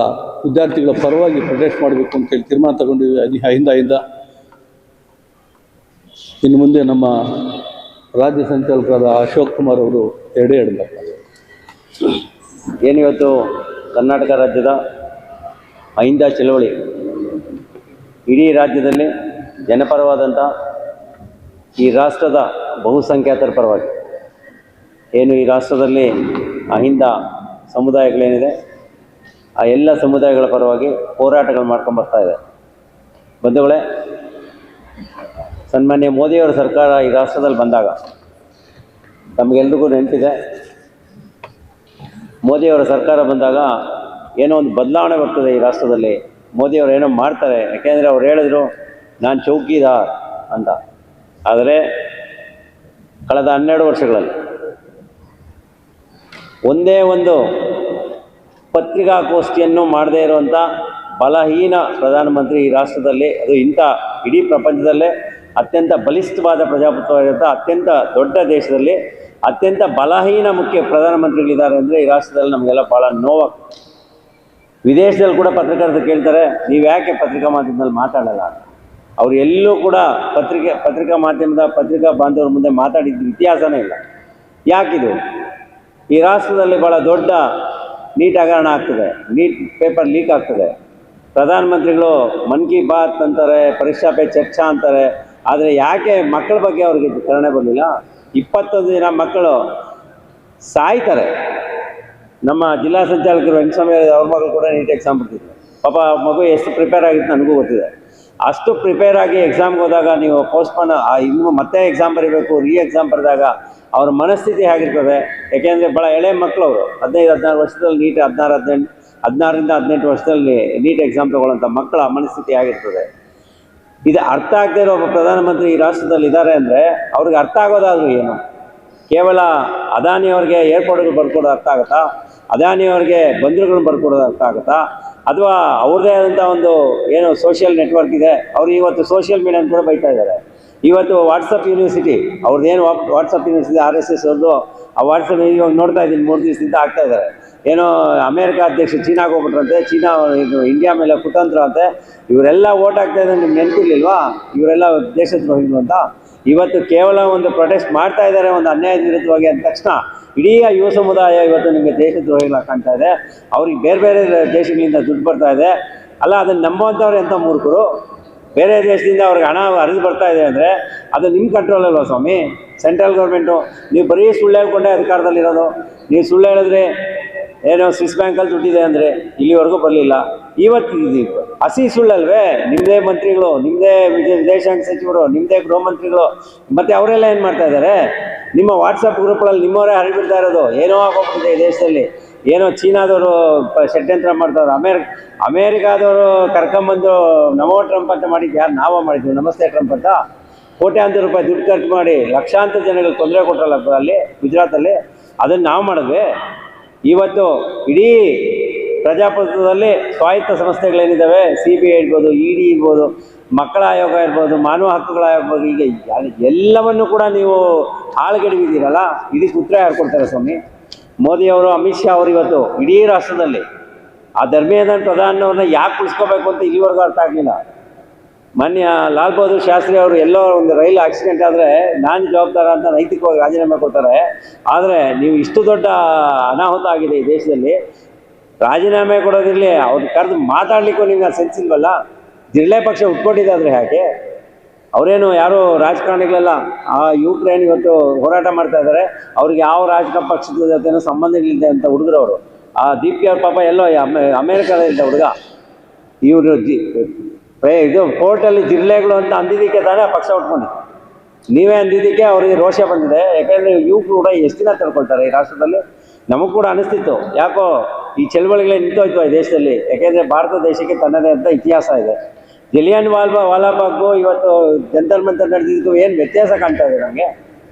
ವಿದ್ಯಾರ್ಥಿಗಳ ಪರವಾಗಿ ಪ್ರೊಟೆಸ್ಟ್ ಮಾಡಬೇಕು ಅಂತೇಳಿ ತೀರ್ಮಾನ ತಗೊಂಡಿದ್ದೀವಿ ಅಹಿಂದ. ಇನ್ನು ಮುಂದೆ ನಮ್ಮ ರಾಜ್ಯ ಸಂಚಾಲಕರಾದ ಅಶೋಕ್ ಕುಮಾರ್ ಅವರು ಎರಡೇ ಏನಿವತ್ತು ಕರ್ನಾಟಕ ರಾಜ್ಯದ ಅಹಿಂದ ಚಳವಳಿ ಇಡೀ ರಾಜ್ಯದಲ್ಲಿ ಜನಪರವಾದಂಥ ಈ ರಾಷ್ಟ್ರದ ಬಹುಸಂಖ್ಯಾತರ ಪರವಾಗಿ ಏನು ಈ ರಾಷ್ಟ್ರದಲ್ಲಿ ಅಹಿಂದ ಸಮುದಾಯಗಳೇನಿದೆ ಆ ಎಲ್ಲ ಸಮುದಾಯಗಳ ಪರವಾಗಿ ಹೋರಾಟಗಳು ಮಾಡ್ಕೊಂಬರ್ತಾ ಇದೆ. ಬಂಧುಗಳೇ, ಸನ್ಮಾನ್ಯ ಮೋದಿಯವರ ಸರ್ಕಾರ ಈ ರಾಷ್ಟ್ರದಲ್ಲಿ ಬಂದಾಗ ತಮಗೆಲ್ರಿಗೂ ನೆನಪಿದೆ, ಮೋದಿಯವರ ಸರ್ಕಾರ ಬಂದಾಗ ಏನೋ ಒಂದು ಬದಲಾವಣೆ ಬರ್ತದೆ ಈ ರಾಷ್ಟ್ರದಲ್ಲಿ. ಮೋದಿಯವರು ಏನೋ ಮಾಡ್ತಾರೆ, ಯಾಕೆಂದರೆ ಅವ್ರು ಹೇಳಿದ್ರು ನಾನು ಚೌಕಿದಾರ್ ಅಂತ. ಆದರೆ ಕಳೆದ 12 ವರ್ಷಗಳಲ್ಲಿ ಒಂದೇ ಒಂದು ಪತ್ರಿಕಾಗೋಷ್ಠಿಯನ್ನು ಮಾಡದೇ ಇರುವಂಥ ಬಲಹೀನ ಪ್ರಧಾನಮಂತ್ರಿ ಈ ರಾಷ್ಟ್ರದಲ್ಲಿ, ಅದು ಇಂಥ ಇಡೀ ಪ್ರಪಂಚದಲ್ಲೇ ಅತ್ಯಂತ ಬಲಿಷ್ಠವಾದ ಪ್ರಜಾಪ್ರಭುತ್ವ ಇರುವಂಥ ಅತ್ಯಂತ ದೊಡ್ಡ ದೇಶದಲ್ಲಿ ಅತ್ಯಂತ ಬಲಹೀನ ಮುಖ್ಯ ಪ್ರಧಾನಮಂತ್ರಿಗಳಿದ್ದಾರೆ ಅಂದರೆ ಈ ರಾಷ್ಟ್ರದಲ್ಲಿ ನಮಗೆಲ್ಲ ಭಾಳ ನೋವಾಗ್ತದೆ. ವಿದೇಶದಲ್ಲಿ ಕೂಡ ಪತ್ರಕರ್ತರು ಕೇಳ್ತಾರೆ, ನೀವು ಯಾಕೆ ಪತ್ರಿಕಾ ಮಾಧ್ಯಮದಲ್ಲಿ ಮಾತಾಡಲ್ಲ ಅಂತ. ಅವರು ಎಲ್ಲೂ ಕೂಡ ಪತ್ರಿಕಾ ಮಾಧ್ಯಮದ ಪತ್ರಿಕಾ ಬಾಂಧವರ ಮುಂದೆ ಮಾತಾಡಿದ ಇತಿಹಾಸನೇ ಇಲ್ಲ. ಯಾಕಿದು? ಈ ರಾಷ್ಟ್ರದಲ್ಲಿ ಭಾಳ ದೊಡ್ಡ ನೀಟ್ ಹಗರಣ ಆಗ್ತದೆ, ನೀಟ್ ಪೇಪರ್ ಲೀಕ್ ಆಗ್ತದೆ. ಪ್ರಧಾನಮಂತ್ರಿಗಳು ಮನ್ ಕಿ ಬಾತ್ ಅಂತಾರೆ, ಪರೀಕ್ಷಾ ಪೇ ಚರ್ಚಾ ಅಂತಾರೆ, ಆದರೆ ಯಾಕೆ ಮಕ್ಕಳ ಬಗ್ಗೆ ಅವ್ರಿಗೆ ಕರುಣೆ ಬರಲಿಲ್ಲ? 21 ದಿನ ಮಕ್ಕಳು ಸಾಯ್ತಾರೆ. ನಮ್ಮ ಜಿಲ್ಲಾ ಸಂಚಾಲಕರು ವೆಂಕಟಸ್ವಾಮಿ ಅವ್ರ ಮಗಳು ಕೂಡ ನೀಟ್ ಎಕ್ಸಾಮ್ ಬರ್ತಿದ್ರು. ಪಾಪ ಮಗು ಎಷ್ಟು ಪ್ರಿಪೇರ್ ಆಗಿತ್ತು ನನಗೂ ಗೊತ್ತಿದೆ. ಅಷ್ಟು ಪ್ರಿಪೇರ್ ಆಗಿ ಎಕ್ಸಾಮ್ಗೆ ಹೋದಾಗ ನೀವು ಪೋಸ್ಟ್ಪೋನ್ ಇನ್ನೂ ಮತ್ತೆ ಎಕ್ಸಾಮ್ ಬರೀಬೇಕು, ಎಕ್ಸಾಮ್ ಬರೆದಾಗ ಅವ್ರ ಮನಸ್ಥಿತಿ ಹೇಗಿರ್ತದೆ? ಯಾಕೆಂದರೆ ಭಾಳ ಎಳೆ ಮಕ್ಕಳು ಅವರು, 15-16 ವರ್ಷದಲ್ಲಿ ನೀಟ್ 16ರಿಂದ 18 ವರ್ಷದಲ್ಲಿ ನೀಟ್ ಎಕ್ಸಾಮ್ ತೊಗೊಳ್ಳೋಂಥ ಮಕ್ಕಳ ಮನಸ್ಥಿತಿ ಆಗಿರ್ತದೆ. ಇದು ಅರ್ಥ ಆಗದೆ ಇರೋ ಒಬ್ಬ ಪ್ರಧಾನಮಂತ್ರಿ ಈ ರಾಷ್ಟ್ರದಲ್ಲಿ ಇದ್ದಾರೆ ಅಂದರೆ ಅವ್ರಿಗೆ ಅರ್ಥ ಆಗೋದಾದರೂ ಏನು? ಕೇವಲ ಅದಾನಿಯವ್ರಿಗೆ ಏರ್ಪೋರ್ಟ್ಗಳು ಬರ್ಕೊಡೋದು ಅರ್ಥ ಆಗುತ್ತಾ? ಅದಾನಿಯವ್ರಿಗೆ ಬಂದರುಗಳನ್ನ ಬರ್ಕೊಡೋದು ಅರ್ಥ ಆಗುತ್ತಾ? ಅಥವಾ ಅವ್ರದ್ದೇ ಆದಂಥ ಒಂದು ಏನು ಸೋಷಿಯಲ್ ನೆಟ್ವರ್ಕ್ ಇದೆ, ಅವರು ಇವತ್ತು ಸೋಷಿಯಲ್ ಮೀಡಿಯಾನ ಕೂಡ ಬೈತಾ ಇದ್ದಾರೆ. ಇವತ್ತು ವಾಟ್ಸಪ್ ಯೂನಿವರ್ಸಿಟಿ ಅವ್ರದ್ದೇನು ವಾಟ್ಸಪ್ ಯೂನಿವರ್ಸಿಟಿ RSS ಅವ್ರದ್ದು, ಆ ವಾಟ್ಸಪ್ ಇವಾಗ ನೋಡ್ತಾ ಇದ್ದೀನಿ 3 ದಿವಸದಿಂದ ಆಗ್ತಾ ಇದ್ದಾರೆ. ಏನೋ ಅಮೇರಿಕ ಅಧ್ಯಕ್ಷ ಚೀನಾಗೆ ಹೋಗ್ಬಿಟ್ರಂತೆ, ಚೀನಾ ಇಂಡಿಯಾ ಮೇಲೆ ಕುತಂತ್ರ ಅಂತೆ. ಇವರೆಲ್ಲ ಓಟ್ ಆಗ್ತಾ ಇದ್ದಾರೆ, ನಿಮ್ಗೆ ನೆನಪಿರ್ಲಿಲ್ವಾ ಇವರೆಲ್ಲ ದೇಶದ್ರೋಹಿಗಳು ಅಂತ? ಇವತ್ತು ಕೇವಲ ಒಂದು ಪ್ರೊಟೆಸ್ಟ್ ಮಾಡ್ತಾ ಇದ್ದಾರೆ ಒಂದು ಅನ್ಯಾಯದ ವಿರುದ್ಧವಾಗಿ ಅಂದ ತಕ್ಷಣ ಇಡೀ ಯುವ ಸಮುದಾಯ ಇವತ್ತು ನಿಮಗೆ ದೇಶದ್ರೋಹಿಗಳಾಗಿ ಕಾಣ್ತಾ ಇದೆ. ಅವ್ರಿಗೆ ಬೇರೆ ಬೇರೆ ದೇಶಗಳಿಂದ ದುಡ್ಡು ಬರ್ತಾ ಇದೆ. ಅಲ್ಲ, ಅದನ್ನು ನಂಬುವಂಥವ್ರು ಎಂಥ ಮೂರ್ಖರು? ಬೇರೆ ದೇಶದಿಂದ ಅವ್ರಿಗೆ ಹಣ ಹರಿದು ಬರ್ತಾ ಇದೆ ಅಂದರೆ ಅದು ನಿಮ್ಮ ಕಂಟ್ರೋಲಲ್ವ ಸ್ವಾಮಿ? Central government. ನೀವು ಬರೀ ಸುಳ್ಳು ಹೇಳ್ಕೊಂಡೇ ಅಧಿಕಾರದಲ್ಲಿರೋದು. ನೀವು ಸುಳ್ಳು ಹೇಳಿದ್ರೆ ಏನೋ ಸ್ವಿಸ್ ಬ್ಯಾಂಕಲ್ಲಿ ದುಡ್ಡಿದೆ ಅಂದರೆ ಇಲ್ಲಿವರೆಗೂ ಬರಲಿಲ್ಲ. ಇವತ್ತು ಹಸಿ ಸುಳ್ಳಲ್ವೇ? ನಿಮ್ಮದೇ ಮಂತ್ರಿಗಳು, ನಿಮ್ಮದೇ ವಿದೇಶಾಂಗ ಸಚಿವರು, ನಿಮ್ಮದೇ ಗೃಹ ಮಂತ್ರಿಗಳು, ಮತ್ತು ಅವರೆಲ್ಲ ಏನು ಮಾಡ್ತಾ ಇದ್ದಾರೆ? ನಿಮ್ಮ ವಾಟ್ಸಪ್ ಗ್ರೂಪ್ಗಳಲ್ಲಿ ನಿಮ್ಮವರೇ ಹರಿಬಿಡ್ತಾ ಇರೋದು. ಏನೋ ಆಗೋಗ್ಬಿಟ್ಟಿದೆ ಈ ದೇಶದಲ್ಲಿ. ಏನೋ ಚೀನಾದವರು ಷಡ್ಯಂತ್ರ ಮಾಡ್ತಾವ್ರು, ಅಮೇರಿಕಾದವರು ಕರ್ಕೊಂಬಂದು ನಮೋ ಟ್ರಂಪ್ ಅಂತ ಮಾಡಿದ್ದು ಯಾರು? ನಾವೇ ಮಾಡಿದ್ವಿ, ನಮಸ್ತೆ ಟ್ರಂಪ್ ಅಂತ. ಕೋಟ್ಯಾಂತರ ರೂಪಾಯಿ ದುಡ್ಡು ಖರ್ಚು ಮಾಡಿ ಲಕ್ಷಾಂತರ ಜನಗಳಿಗೆ ತೊಂದರೆ ಕೊಟ್ಟರಲ್ಲ ಅಲ್ಲಿ ಗುಜರಾತಲ್ಲಿ, ಅದನ್ನು ನಾವು ಮಾಡಿದ್ವಿ. ಇವತ್ತು ಇಡೀ ಪ್ರಜಾಪ್ರಭುತ್ವದಲ್ಲಿ ಸ್ವಾಯತ್ತ ಸಂಸ್ಥೆಗಳೇನಿದ್ದಾವೆ, CBI ಇರ್ಬೋದು, ED ಇರ್ಬೋದು, ಮಕ್ಕಳ ಆಯೋಗ ಇರ್ಬೋದು, ಮಾನವ ಹಕ್ಕುಗಳ ಆಯೋಗ ಇರ್ಬೋದು, ಈಗ ಎಲ್ಲವನ್ನು ಕೂಡ ನೀವು ಹಾಳುಗೆಡವಿದ್ದೀರಲ್ಲ, ಇದಕ್ಕೆ ಉತ್ತರ ಯಾರು ಕೊಡ್ತಾರೆ ಸ್ವಾಮಿ? ಮೋದಿಯವರು, ಅಮಿತ್ ಶಾ ಅವರು ಇವತ್ತು ಇಡೀ ರಾಷ್ಟ್ರದಲ್ಲಿ ಆ ಧರ್ಮೇಂದ್ರ ಪ್ರಧಾನವ್ರನ್ನ ಯಾಕೆ ಉಳಿಸ್ಕೋಬೇಕು ಅಂತ ಇಲ್ಲಿವರೆಗೂ ಅರ್ಥ ಆಗಲಿಲ್ಲ. ಮಾನ್ಯ ಲಾಲ್ ಬಹದ್ದೂರ್ ಶಾಸ್ತ್ರಿ ಅವರು ಎಲ್ಲೋ ಒಂದು ರೈಲು ಆಕ್ಸಿಡೆಂಟ್ ಆದರೆ ನಾನು ಜವಾಬ್ದಾರ ಅಂತ ನೈತಿಕವಾಗಿ ರಾಜೀನಾಮೆ ಕೊಡ್ತಾರೆ. ಆದರೆ ನೀವು ಇಷ್ಟು ದೊಡ್ಡ ಅನಾಹುತ ಆಗಿದೆ ಈ ದೇಶದಲ್ಲಿ, ರಾಜೀನಾಮೆ ಕೊಡೋದಿರಲಿ, ಅವ್ರು ಕರೆದು ಮಾತಾಡಲಿಕ್ಕೂ ನಿಮ್ಗೆ ಸೆನ್ಸ್ ಇಲ್ವಲ್ಲ? ಜಿರಳೆ ಪಕ್ಷ ಉಟ್ಕೊಟ್ಟಿದ್ದಾದ್ರೆ ಯಾಕೆ? ಅವರೇನು ಯಾರು ರಾಜಕಾರಣಿಗಳೆಲ್ಲ ಯುಕ್ರೇನ್ ಇವತ್ತು ಹೋರಾಟ ಮಾಡ್ತಾ ಇದ್ದಾರೆ, ಅವ್ರಿಗೆ ಯಾವ ರಾಜಕೀಯ ಪಕ್ಷದ ಜೊತೆನೂ ಸಂಬಂಧಗಳಿದೆ ಅಂತ ಹುಡುಗರವರು. ಆ ದೀಪ್ತಿ ಅವ್ರ ಪಾಪ ಎಲ್ಲೋ ಅಮೇರಿಕಾದಿಂದ ಹುಡುಗ. ಇವರು ಇದು ಕೋರ್ಟಲ್ಲಿ ಜಿರಳೆಗಳು ಅಂತ ಅಂದಿದ್ದಕ್ಕೆ ತಾನೇ ಪಕ್ಷ ಉಟ್ಕೊಂಡಿದ್ದು. ನೀವೇ ಅಂದಿದ್ದಕ್ಕೆ ಅವರಿಗೆ ರೋಷ ಬಂದಿದೆ. ಯಾಕೆಂದರೆ ಯುವಕರು ಕೂಡ ಎಷ್ಟು ದಿನ ತಿಳ್ಕೊಳ್ತಾರೆ ಈ ರಾಷ್ಟ್ರದಲ್ಲಿ? ನಮಗೂ ಕೂಡ ಅನಿಸ್ತಿತ್ತು, ಯಾಕೋ ಈ ಚಳವಳಿಗಳೇ ನಿಂತೋಯ್ತು ಈ ದೇಶದಲ್ಲಿ. ಯಾಕೆಂದರೆ ಭಾರತ ದೇಶಕ್ಕೆ ತನ್ನದೇ ಅಂತ ಇತಿಹಾಸ ಇದೆ. ಜಲಿಯನ್ ವಾಲಾಬಾಗು ಇವತ್ತು ಜಂತರ್ ಮಂತರ್ ನಡೆದಿದ್ದು ಏನು ವ್ಯತ್ಯಾಸ ಕಾಣ್ತಾ ಇದೆ ನನಗೆ?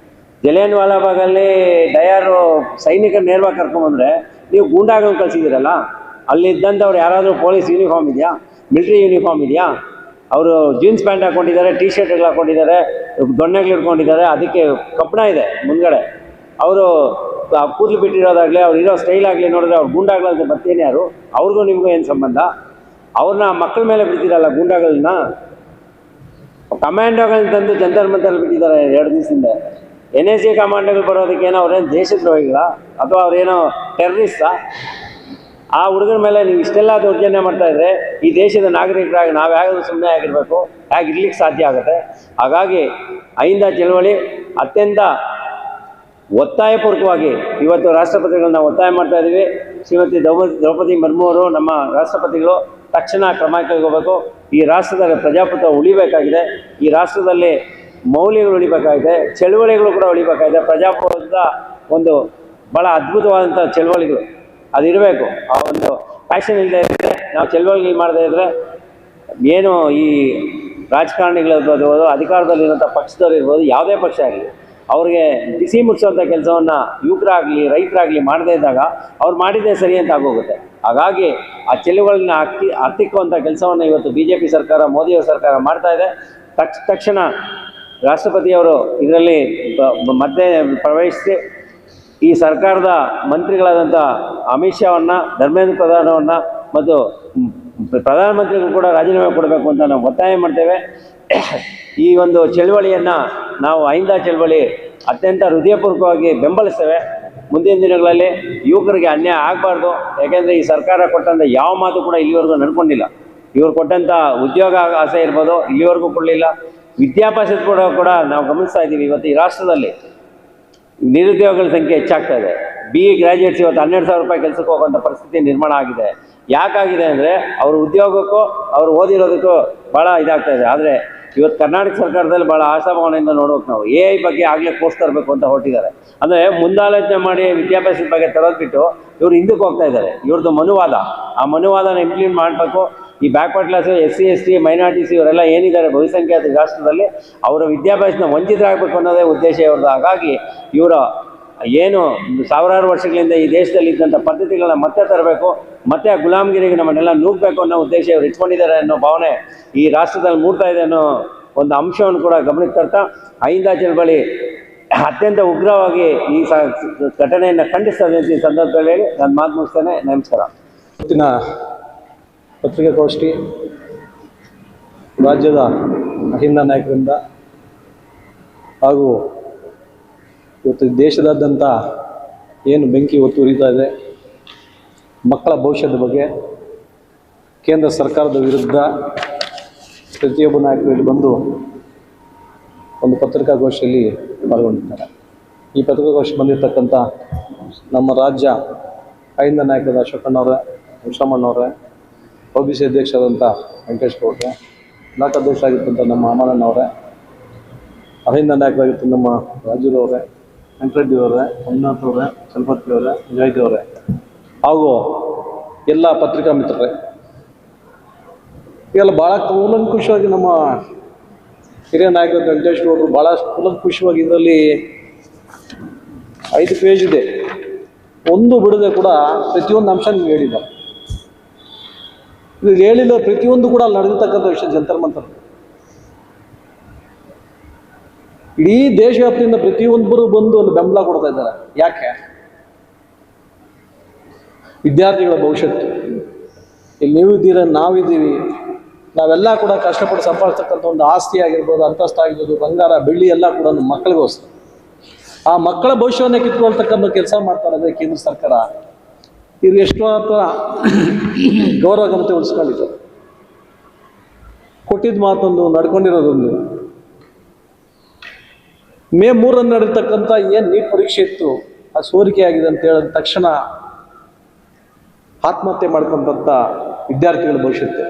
ಜಲಿಯನ್ ವಾಲಾಬಾಗಲ್ಲಿ ಡಯಾರು ಸೈನಿಕರು ನೇರವಾಗಿ ಕರ್ಕೊಂಬಂದರೆ ನೀವು ಗೂಂಡಾಗಳನ್ನು ಕಳಿಸಿದ್ದೀರಲ್ಲ, ಅಲ್ಲಿದ್ದಂಥವ್ರು ಯಾರಾದರೂ ಪೊಲೀಸ್ ಯೂನಿಫಾರ್ಮ್ ಇದೆಯಾ? ಮಿಲಿಟ್ರಿ ಯೂನಿಫಾರ್ಮ್ ಇದೆಯಾ? ಅವರು ಜೀನ್ಸ್ ಪ್ಯಾಂಟ್ ಹಾಕ್ಕೊಂಡಿದ್ದಾರೆ, ಟೀ ಶರ್ಟ್ಗಳು ಹಾಕ್ಕೊಂಡಿದ್ದಾರೆ, ದೊಣ್ಣೆಗಳು ಇಟ್ಕೊಂಡಿದ್ದಾರೆ, ಅದಕ್ಕೆ ಕಪ್ಪಣ ಇದೆ ಮುಂದ್ಗಡೆ. ಅವರು ಕೂದಲು ಬಿಟ್ಟಿರೋದಾಗಲಿ, ಅವ್ರು ಇರೋ ಸ್ಟೈಲ್ ಆಗಲಿ ನೋಡಿದ್ರೆ ಅವ್ರು ಗೂಂಡಾಗಳಂತೆ ಬರ್ತೀನಿ ಯಾರು? ಅವ್ರಿಗೂ ನಿಮಗೂ ಏನು ಸಂಬಂಧ? ಅವ್ರನ್ನ ಮಕ್ಕಳ ಮೇಲೆ ಬಿಡ್ತೀರಲ್ಲ ಗೂಂಡಾಗಳನ್ನ. ಕಮಾಂಡೋಗಳನ್ನ ತಂದು ಜಂತರ್ ಮಂತರಲ್ಲಿ ಬಿಟ್ಟಿದ್ದಾರೆ 2 ದಿವಸದಿಂದ. NSA ಕಮಾಂಡೋಗಳು ಬರೋದಕ್ಕೇನೋ ಅವ್ರೇನು ದೇಶದ್ರೋಹಿಗಳ ಅಥವಾ ಅವ್ರೇನೋ ಟೆರ್ರಿಸ್ಟಾ? ಆ ಹುಡುಗರ ಮೇಲೆ ನೀವು ಇಷ್ಟೆಲ್ಲ ದೌರ್ಜನ್ಯ ಮಾಡ್ತಾಯಿದ್ರೆ ಈ ದೇಶದ ನಾಗರಿಕರಾಗಿ ನಾವು ಹೇಗಾದ್ರೂ ಸುಮ್ಮನೆ ಆಗಿರಬೇಕು? ಹೇಗಿರ್ಲಿಕ್ಕೆ ಸಾಧ್ಯ ಆಗುತ್ತೆ? ಹಾಗಾಗಿ ಅಹಿಂದ ಚಳವಳಿ ಅತ್ಯಂತ ಒತ್ತಾಯಪೂರ್ವಕವಾಗಿ ಇವತ್ತು ರಾಷ್ಟ್ರಪತಿಗಳನ್ನ ಒತ್ತಾಯ ಮಾಡ್ತಾ ಇದ್ದೀವಿ. ಶ್ರೀಮತಿ ದ್ರೌಪದಿ ಮುರ್ಮು ಅವರು ನಮ್ಮ ರಾಷ್ಟ್ರಪತಿಗಳು ತಕ್ಷಣ ಕ್ರಮ ಕೈಗೊಳ್ಳಬೇಕು. ಈ ರಾಷ್ಟ್ರದಲ್ಲಿ ಪ್ರಜಾಪ್ರಭುತ್ವ ಉಳಿಬೇಕಾಗಿದೆ, ಈ ರಾಷ್ಟ್ರದಲ್ಲಿ ಮೌಲ್ಯಗಳು ಉಳಿಬೇಕಾಗಿದೆ, ಚಳುವಳಿಗಳು ಕೂಡ ಉಳಿಬೇಕಾಗಿದೆ. ಪ್ರಜಾಪ್ರಭುತ್ವದ ಒಂದು ಭಾಳ ಅದ್ಭುತವಾದಂಥ ಚಳುವಳಿಗಳು ಅದಿರಬೇಕು. ಆ ಒಂದು ಪ್ಯಾಷನ್ ಇಲ್ಲದೆ ಇದ್ದರೆ, ನಾವು ಚಳುವಳಿಗಳು ಮಾಡದೇ ಇದ್ದರೆ ಏನು ಈ ರಾಜಕಾರಣಿಗಳಿರ್ಬೋದು, ಅಧಿಕಾರದಲ್ಲಿರುವಂಥ ಪಕ್ಷದವ್ರು ಇರ್ಬೋದು, ಯಾವುದೇ ಪಕ್ಷ ಆಗಲಿ, ಅವ್ರಿಗೆ ಬಿಸಿ ಮುಟ್ಟಿಸುವಂಥ ಕೆಲಸವನ್ನು ಯುವಕರಾಗಲಿ ರೈತರಾಗಲಿ ಮಾಡದೇ ಇದ್ದಾಗ ಅವ್ರು ಮಾಡಿದ್ದೇ ಸರಿ ಅಂತ ಆಗೋಗುತ್ತೆ. ಹಾಗಾಗಿ ಆ ಚೆಲುವುಗಳನ್ನ ಹತ್ತಿಕ್ಕುವಂಥ ಕೆಲಸವನ್ನು ಇವತ್ತು BJP ಸರ್ಕಾರ, ಮೋದಿಯವರ ಸರ್ಕಾರ ಮಾಡ್ತಾ ಇದೆ. ತಕ್ಷಣ ರಾಷ್ಟ್ರಪತಿಯವರು ಇದರಲ್ಲಿ ಮತ್ತೆ ಪ್ರವೇಶಿಸಿ ಈ ಸರ್ಕಾರದ ಮಂತ್ರಿಗಳಾದಂಥ ಅಮಿತ್ ಶಾವನ್ನು, ಧರ್ಮೇಂದ್ರ ಪ್ರಧಾನವನ್ನು ಮತ್ತು ಪ್ರಧಾನಮಂತ್ರಿಗಳು ಕೂಡ ರಾಜೀನಾಮೆ ಕೊಡಬೇಕು ಅಂತ ನಾವು ಒತ್ತಾಯ ಮಾಡ್ತೇವೆ. ಈ ಒಂದು ಚಳವಳಿಯನ್ನು ನಾವು ಅಹಿಂದ ಚಳವಳಿ ಅತ್ಯಂತ ಹೃದಯಪೂರ್ವಕವಾಗಿ ಬೆಂಬಲಿಸ್ತೇವೆ. ಮುಂದಿನ ದಿನಗಳಲ್ಲಿ ಯುವಕರಿಗೆ ಅನ್ಯಾಯ ಆಗಬಾರ್ದು. ಯಾಕೆಂದರೆ ಈ ಸರ್ಕಾರ ಕೊಟ್ಟಂಥ ಯಾವ ಮಾತು ಕೂಡ ಇಲ್ಲಿವರೆಗೂ ನಡ್ಕೊಂಡಿಲ್ಲ. ಇವರು ಕೊಟ್ಟಂಥ ಉದ್ಯೋಗ ಆಸೆ ಇರ್ಬೋದು, ಇಲ್ಲಿವರೆಗೂ ಕೊಡಲಿಲ್ಲ. ವಿದ್ಯಾಭ್ಯಾಸದ ಕೂಡ ನಾವು ಗಮನಿಸ್ತಾ ಇದ್ದೀವಿ. ಇವತ್ತು ಈ ರಾಷ್ಟ್ರದಲ್ಲಿ ನಿರುದ್ಯೋಗಗಳ ಸಂಖ್ಯೆ ಹೆಚ್ಚಾಗ್ತಾ ಇದೆ. BE ಗ್ರ್ಯಾಜುಯೇಟ್ಸ್ ಇವತ್ತು 12,000 ರೂಪಾಯಿ ಕೆಲಸಕ್ಕೆ ಹೋಗುವಂಥ ಪರಿಸ್ಥಿತಿ ನಿರ್ಮಾಣ ಆಗಿದೆ. ಯಾಕಾಗಿದೆ ಅಂದರೆ ಅವ್ರ ಉದ್ಯೋಗಕ್ಕೂ ಅವ್ರು ಓದಿರೋದಕ್ಕೂ ಭಾಳ ಇದಾಗ್ತಾ ಇದೆ. ಆದರೆ ಇವತ್ತು ಕರ್ನಾಟಕ ಸರ್ಕಾರದಲ್ಲಿ ಭಾಳ ಆಶಾಭಾವನೆಯಿಂದ ನೋಡ್ಬೇಕು ನಾವು. AI ಬಗ್ಗೆ ಆಗಲೇ ಕೋರ್ಸ್ ತರಬೇಕು ಅಂತ ಹೊರಟಿದ್ದಾರೆ. ಅಂದರೆ ಮುಂದಾಲೋಚನೆ ಮಾಡಿ ವಿದ್ಯಾಭ್ಯಾಸದ ಬಗ್ಗೆ ತರೋದ್ಬಿಟ್ಟು ಇವರು ಹಿಂದಕ್ಕೆ ಹೋಗ್ತಾ ಇದ್ದಾರೆ. ಇವ್ರದ್ದು ಮನುವಾದ, ಆ ಮನುವಾದನ ಇಂಪ್ಲಿಮೆಂಟ್ ಮಾಡಬೇಕು. ಈ backward class, SC ST minorities ಇವರೆಲ್ಲ ಏನಿದ್ದಾರೆ ಬಹುಸಂಖ್ಯಾತ ರಾಷ್ಟ್ರದಲ್ಲಿ, ಅವರ ವಿದ್ಯಾಭ್ಯಾಸನ ವಂಚಿತರಾಗಬೇಕು ಅನ್ನೋದೇ ಉದ್ದೇಶ ಇವ್ರದ್ದು. ಹಾಗಾಗಿ ಇವರು ಏನು ಸಾವಿರಾರು ವರ್ಷಗಳಿಂದ ಈ ದೇಶದಲ್ಲಿ ಇದ್ದಂಥ ಪದ್ಧತಿಗಳನ್ನ ಮತ್ತೆ ತರಬೇಕು, ಮತ್ತೆ ಆ ಗುಲಾಮಗಿರಿಗೆ ನಮ್ಮನ್ನೆಲ್ಲ ನೂಗಬೇಕು ಅನ್ನೋ ಉದ್ದೇಶ ಇವರು ಇಟ್ಕೊಂಡಿದ್ದಾರೆ ಅನ್ನೋ ಭಾವನೆ ಈ ರಾಷ್ಟ್ರದಲ್ಲಿ ಮೂಡ್ತಾ ಇದೆ ಅನ್ನೋ ಒಂದು ಅಂಶವನ್ನು ಕೂಡ ಗಮನಕ್ಕೆ ತರ್ತಾ, ಅಹಿಂದ ಚಳವಳಿ ಅತ್ಯಂತ ಉಗ್ರವಾಗಿ ಈ ಘಟನೆಯನ್ನು ಖಂಡಿಸ್ತದೆ ಅಂತ ಈ ಸಂದರ್ಭದಲ್ಲಿ ಹೇಳಿ ನಾನು ಮಾತು ಮುಗಿಸ್ತೇನೆ. ನಮಸ್ಕಾರ. ಇವತ್ತಿನ ಪತ್ರಿಕಾಗೋಷ್ಠಿ ರಾಜ್ಯದ ಅಹಿಂದ ನಾಯಕರಿಂದ ಹಾಗೂ ಇವತ್ತು ದೇಶದಾದ್ಯಂತ ಏನು ಬೆಂಕಿ ಹೊತ್ತು ಉರಿತಾ ಇದೆ, ಮಕ್ಕಳ ಭವಿಷ್ಯದ ಬಗ್ಗೆ ಕೇಂದ್ರ ಸರ್ಕಾರದ ವಿರುದ್ಧ ಪ್ರತಿಯೊಬ್ಬ ನಾಯಕರು ಬಂದು ಒಂದು ಪತ್ರಿಕಾಗೋಷ್ಠಿಯಲ್ಲಿ ಪಾಲ್ಗೊಂಡಿದ್ದಾರೆ. ಈ ಪತ್ರಿಕಾಗೋಷ್ಠಿ ಬಂದಿರತಕ್ಕಂಥ ನಮ್ಮ ರಾಜ್ಯ ಅಹಿಂದ ನಾಯಕರಾದ ಅಶೋಕಣ್ಣವರೇ, ಹುಷಮಣ್ಣವರೇ, OBC ಅಧ್ಯಕ್ಷರಾದಂಥ ವೆಂಕಟೇಶ್ ಗೌಡ್ರೆ, ಬ್ಲಾಕ್ ಅಧ್ಯಕ್ಷ ಆಗಿರ್ತಂಥ ನಮ್ಮ ಅಮರಣ್ಣವರೇ, ಅಹಿಂದ ನಾಯಕರಾಗಿರ್ತಂಥ ನಮ್ಮ ರಾಜುರವರೇ, ವೆಂಕಟರೆಡ್ಡಿ ಅವರೇ, ಮಂಜುನಾಥ್ ಅವರೇ, ಚಲಪತಿ ಅವರೇ, ಜಯಂತಿ ಅವರೇ ಹಾಗೂ ಎಲ್ಲ ಪತ್ರಿಕಾ ಮಿತ್ರರೇ, ಈಗೆಲ್ಲ ಭಾಳ ಕೂಲಂಕುಷವಾಗಿ ನಮ್ಮ ಹಿರಿಯ ನಾಯಕರು ವೆಂಕಟೇಶ್ ಗೌಡರು ಭಾಳ ಕೂಲಂಕುಷವಾಗಿ ಇದರಲ್ಲಿ 5 ಪೇಜ್ ಇದೆ, ಒಂದು ಬಿಡದೆ ಕೂಡ ಪ್ರತಿಯೊಂದು ಅಂಶ ನೀವು ಹೇಳಿದ್ದಾರೆ. ಇದು ಹೇಳಿಲ್ಲ ಪ್ರತಿಯೊಂದು ಕೂಡ ಅಲ್ಲಿ ನಡೆದಿರ್ತಕ್ಕಂಥ ವಿಷಯ ಜಂತರ್ ಮಂತರ್. ಇಡೀ ದೇಶವ್ಯಾಪ್ತಿಯಿಂದ ಪ್ರತಿಯೊಬ್ಬರು ಬಂದು ಅಲ್ಲಿ ಬೆಂಬಲ ಕೊಡ್ತಾ ಇದ್ದಾರೆ. ಯಾಕೆ? ವಿದ್ಯಾರ್ಥಿಗಳ ಭವಿಷ್ಯತ್ತು. ಇಲ್ಲಿ ನೀವು ಇದ್ದೀರ, ನಾವಿದ್ದೀವಿ, ನಾವೆಲ್ಲ ಕೂಡ ಕಷ್ಟಪಟ್ಟು ಸಂಪಾದಿಸ್ತಕ್ಕಂಥ ಒಂದು ಆಸ್ತಿ ಆಗಿರ್ಬೋದು, ಅಂತಸ್ತು ಆಗಿರ್ಬೋದು, ಬಂಗಾರ ಬೆಳ್ಳಿ ಎಲ್ಲ ಕೂಡ ನಮ್ಮ ಮಕ್ಕಳಿಗೋಸ್ಕರ. ಆ ಮಕ್ಕಳ ಭವಿಷ್ಯವನ್ನು ಕಿತ್ಕೊಳ್ತಕ್ಕಂಥ ಕೆಲಸ ಮಾಡ್ತಾ ಇರೋದೇ ಕೇಂದ್ರ ಸರ್ಕಾರ. ಇವ್ರು ಎಷ್ಟು ಹತ್ರ ಗೌರವ ಘನತೆ ಉಳಿಸ್ಕೊಂಡಿದ್ದಾರೆ. ಕೊಟ್ಟಿದ್ದ ಮಾತೊಂದು, ನಡ್ಕೊಂಡಿರೋದೊಂದು. ಮೇ 3ರಂದು ನಡೆರ್ತಕ್ಕಂಥ ಏನು ನೀಟ್ ಪರೀಕ್ಷೆ ಇತ್ತು, ಅದು ಸೋರಿಕೆ ಆಗಿದೆ ಅಂತ ಹೇಳಿದ ತಕ್ಷಣ ಆತ್ಮಹತ್ಯೆ ಮಾಡ್ಕೊಂಡಂಥ ವಿದ್ಯಾರ್ಥಿಗಳ ಭವಿಷ್ಯತ್ತು.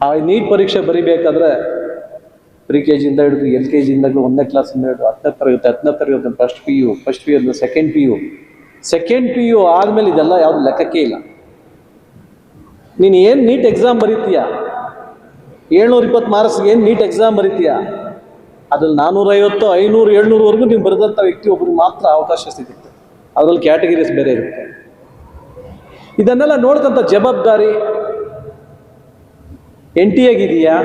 ಆ ನೀಟ್ ಪರೀಕ್ಷೆ ಬರೀಬೇಕಾದ್ರೆ PKG ಹಿಡಿದು LKG 1ನೇ ಕ್ಲಾಸಿಂದ ಹಿಡಿದು 10ನೇ ತರಗತಿ ಫಸ್ಟ್ PU ಅಂದರೆ ಸೆಕೆಂಡ್ PU ಆದಮೇಲೆ ಇದೆಲ್ಲ ಯಾವುದು ಲೆಕ್ಕಕ್ಕೆ ಇಲ್ಲ. ನೀನು ಏನು ನೀಟ್ ಎಕ್ಸಾಮ್ ಬರೀತೀಯ, 720 ಮಾರ್ಕ್ಸ್ಗೆ ಏನು ನೀಟ್ ಎಕ್ಸಾಮ್ ಬರೀತೀಯ, ಅದ್ರಲ್ಲಿ 450, 500, 700ವರೆಗೂ ನೀವು ಬರೆದಂಥ ವ್ಯಕ್ತಿ ಒಬ್ಬರಿಗೆ ಮಾತ್ರ ಅವಕಾಶ ಸಿಗುತ್ತೆ. ಅದರಲ್ಲಿ ಕ್ಯಾಟಗರೀಸ್ ಬೇರೆ ಇರುತ್ತೆ. ಇದನ್ನೆಲ್ಲ ನೋಡ್ಕೊಂತ ಜವಾಬ್ದಾರಿ NTAಗಿದೆಯಾ